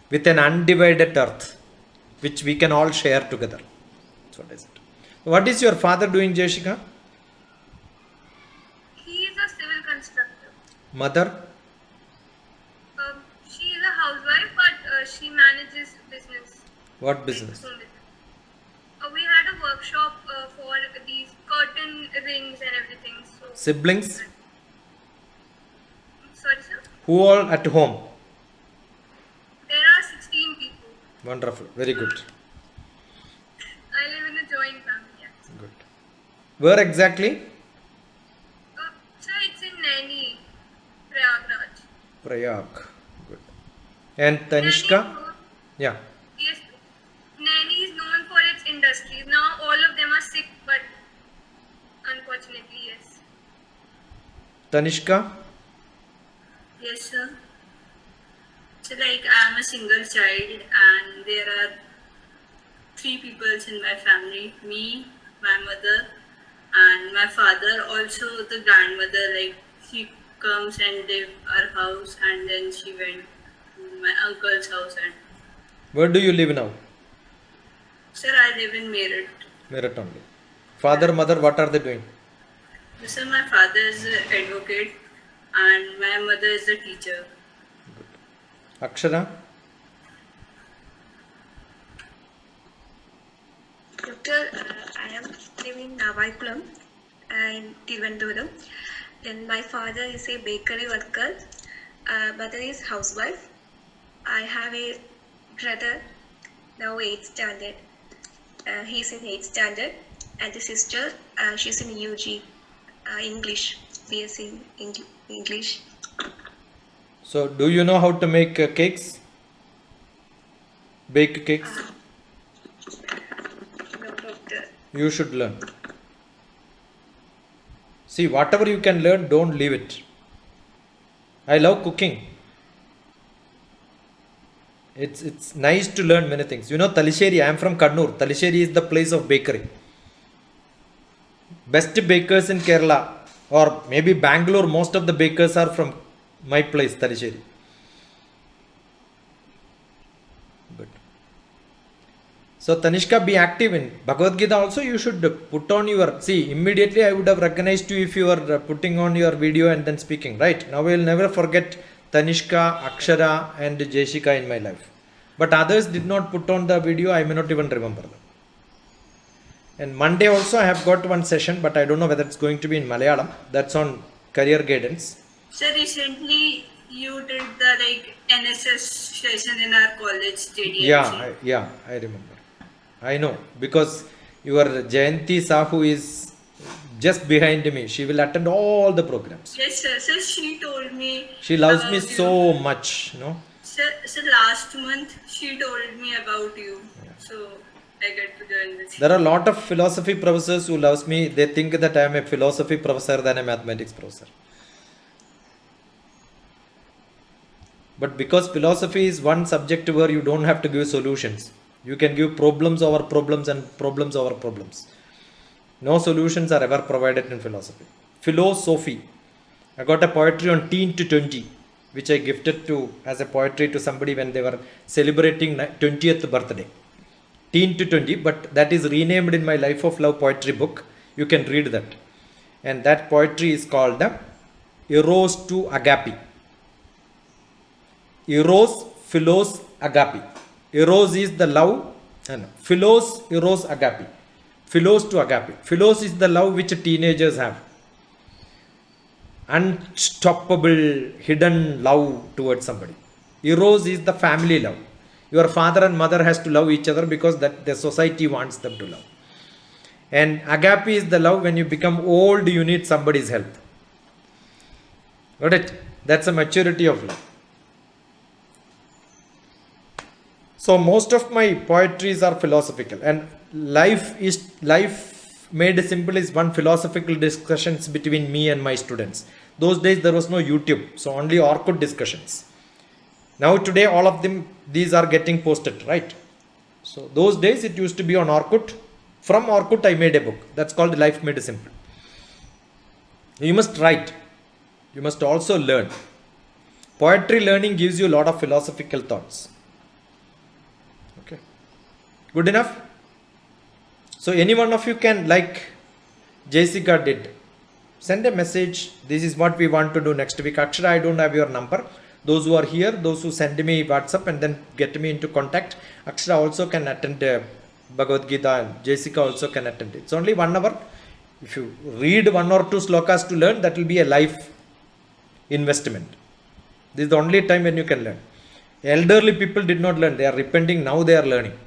With an undivided earth, which we can all share together. That's what I said. What is your father doing, Jeshika? He is a civil constructor. Mother? She is a housewife, but she manages business. What business? Like, home business. We had a workshop for these curtain rings and everything. So Siblings? Sorry, sir? Who all at home? There are 16 people. Wonderful. Very good. I live in a joint family. Yeah. Good. Where exactly? Sir, it's in Naini, Prayagraj. Prayag. Good. And Tanishka? Yeah. Yes, Naini is known for its industries. Now all of them are sick, but unfortunately, yes. Tanishka? Yes, sir. So, like, I'm a single child, and there are 3 people in my family: me, my mother, and my father. Also, the grandmother. Like, she comes and live our house, and then she went to my uncle's house. And Where do you live now? sir, I live in Meerut. Meerut only. Father, mother, what are they doing? So, my father is an advocate, and my mother is a teacher. Akshara? Doctor, I am living in Navaikulam in Thiruvananthapuram. And my father is a bakery worker. Mother is housewife. I have a brother, now 8th standard. He's in 8th standard. And a sister, she's in UG, English, BSc in English. So, do you know how to make cakes? Bake cakes? No, doctor. You should learn. See, whatever you can learn, don't leave it. I love cooking. It's nice to learn many things. You know, Talisheri, I am from Kannur. Talisheri is the place of bakery. Best bakers in Kerala, or maybe Bangalore, most of the bakers are from my place, Talisheri. Good. So, Tanishka, be active in Bhagavad Gita also. You should put on your, see, immediately I would have recognized you if you are putting on your video and then speaking, right? Now I will never forget Tanishka, Akshara and Jeshika in my life. But others did not put on the video, I may not even remember them. And Monday also I have got one session, but I don't know whether it's going to be in Malayalam. That's on career guidance. So recently you did the NSS session in our college JDMC. Yeah, I remember. I know, because your Jayanti Sahu is just behind me. She will attend all the programs. Yes, sir. So she told me. She loves me about you. so much, So last month she told me about you. So I get to join this. There are a lot of philosophy professors who loves me. They think that I am a philosophy professor than a mathematics professor. But because philosophy is one subject where you don't have to give solutions. You can give problems over problems and problems over problems. No solutions are ever provided in philosophy. Philosophy. I got a poetry on teen to 20, which I gifted to as a poetry to somebody when they were celebrating 20th birthday. Teen to 20, but that is renamed in my Life of Love poetry book. You can read that. And that poetry is called Eros to Agape. Eros, Philos, Agape. Eros is the love, and Philos, Eros, Agape. Philos to Agape. Philos is the love which teenagers have. Unstoppable, hidden love towards somebody. Eros is the family love. Your father and mother has to love each other because that the society wants them to love. And Agape is the love when you become old, you need somebody's help. Got it? That's a maturity of love. So most of my poetries are philosophical, and life made simple is one philosophical discussions between me and my students. Those days there was no YouTube, so only Orkut discussions. Now today all of these are getting posted, right? So those days it used to be on Orkut. From Orkut I made a book. That's called Life Made Simple. You must write. You must also learn. Poetry learning gives you a lot of philosophical thoughts. Okay. Good enough? So any one of you can, like Jessica did, send a message. This is what we want to do next week. Akshara, I don't have your number. Those who are here, those who send me WhatsApp and then get me into contact. Akshara also can attend Bhagavad Gita, and Jessica also can attend. It's only 1 hour. If you read 1 or 2 slokas to learn, that will be a life investment. This is the only time when you can learn. Elderly people did not learn. They are repenting. Now they are learning.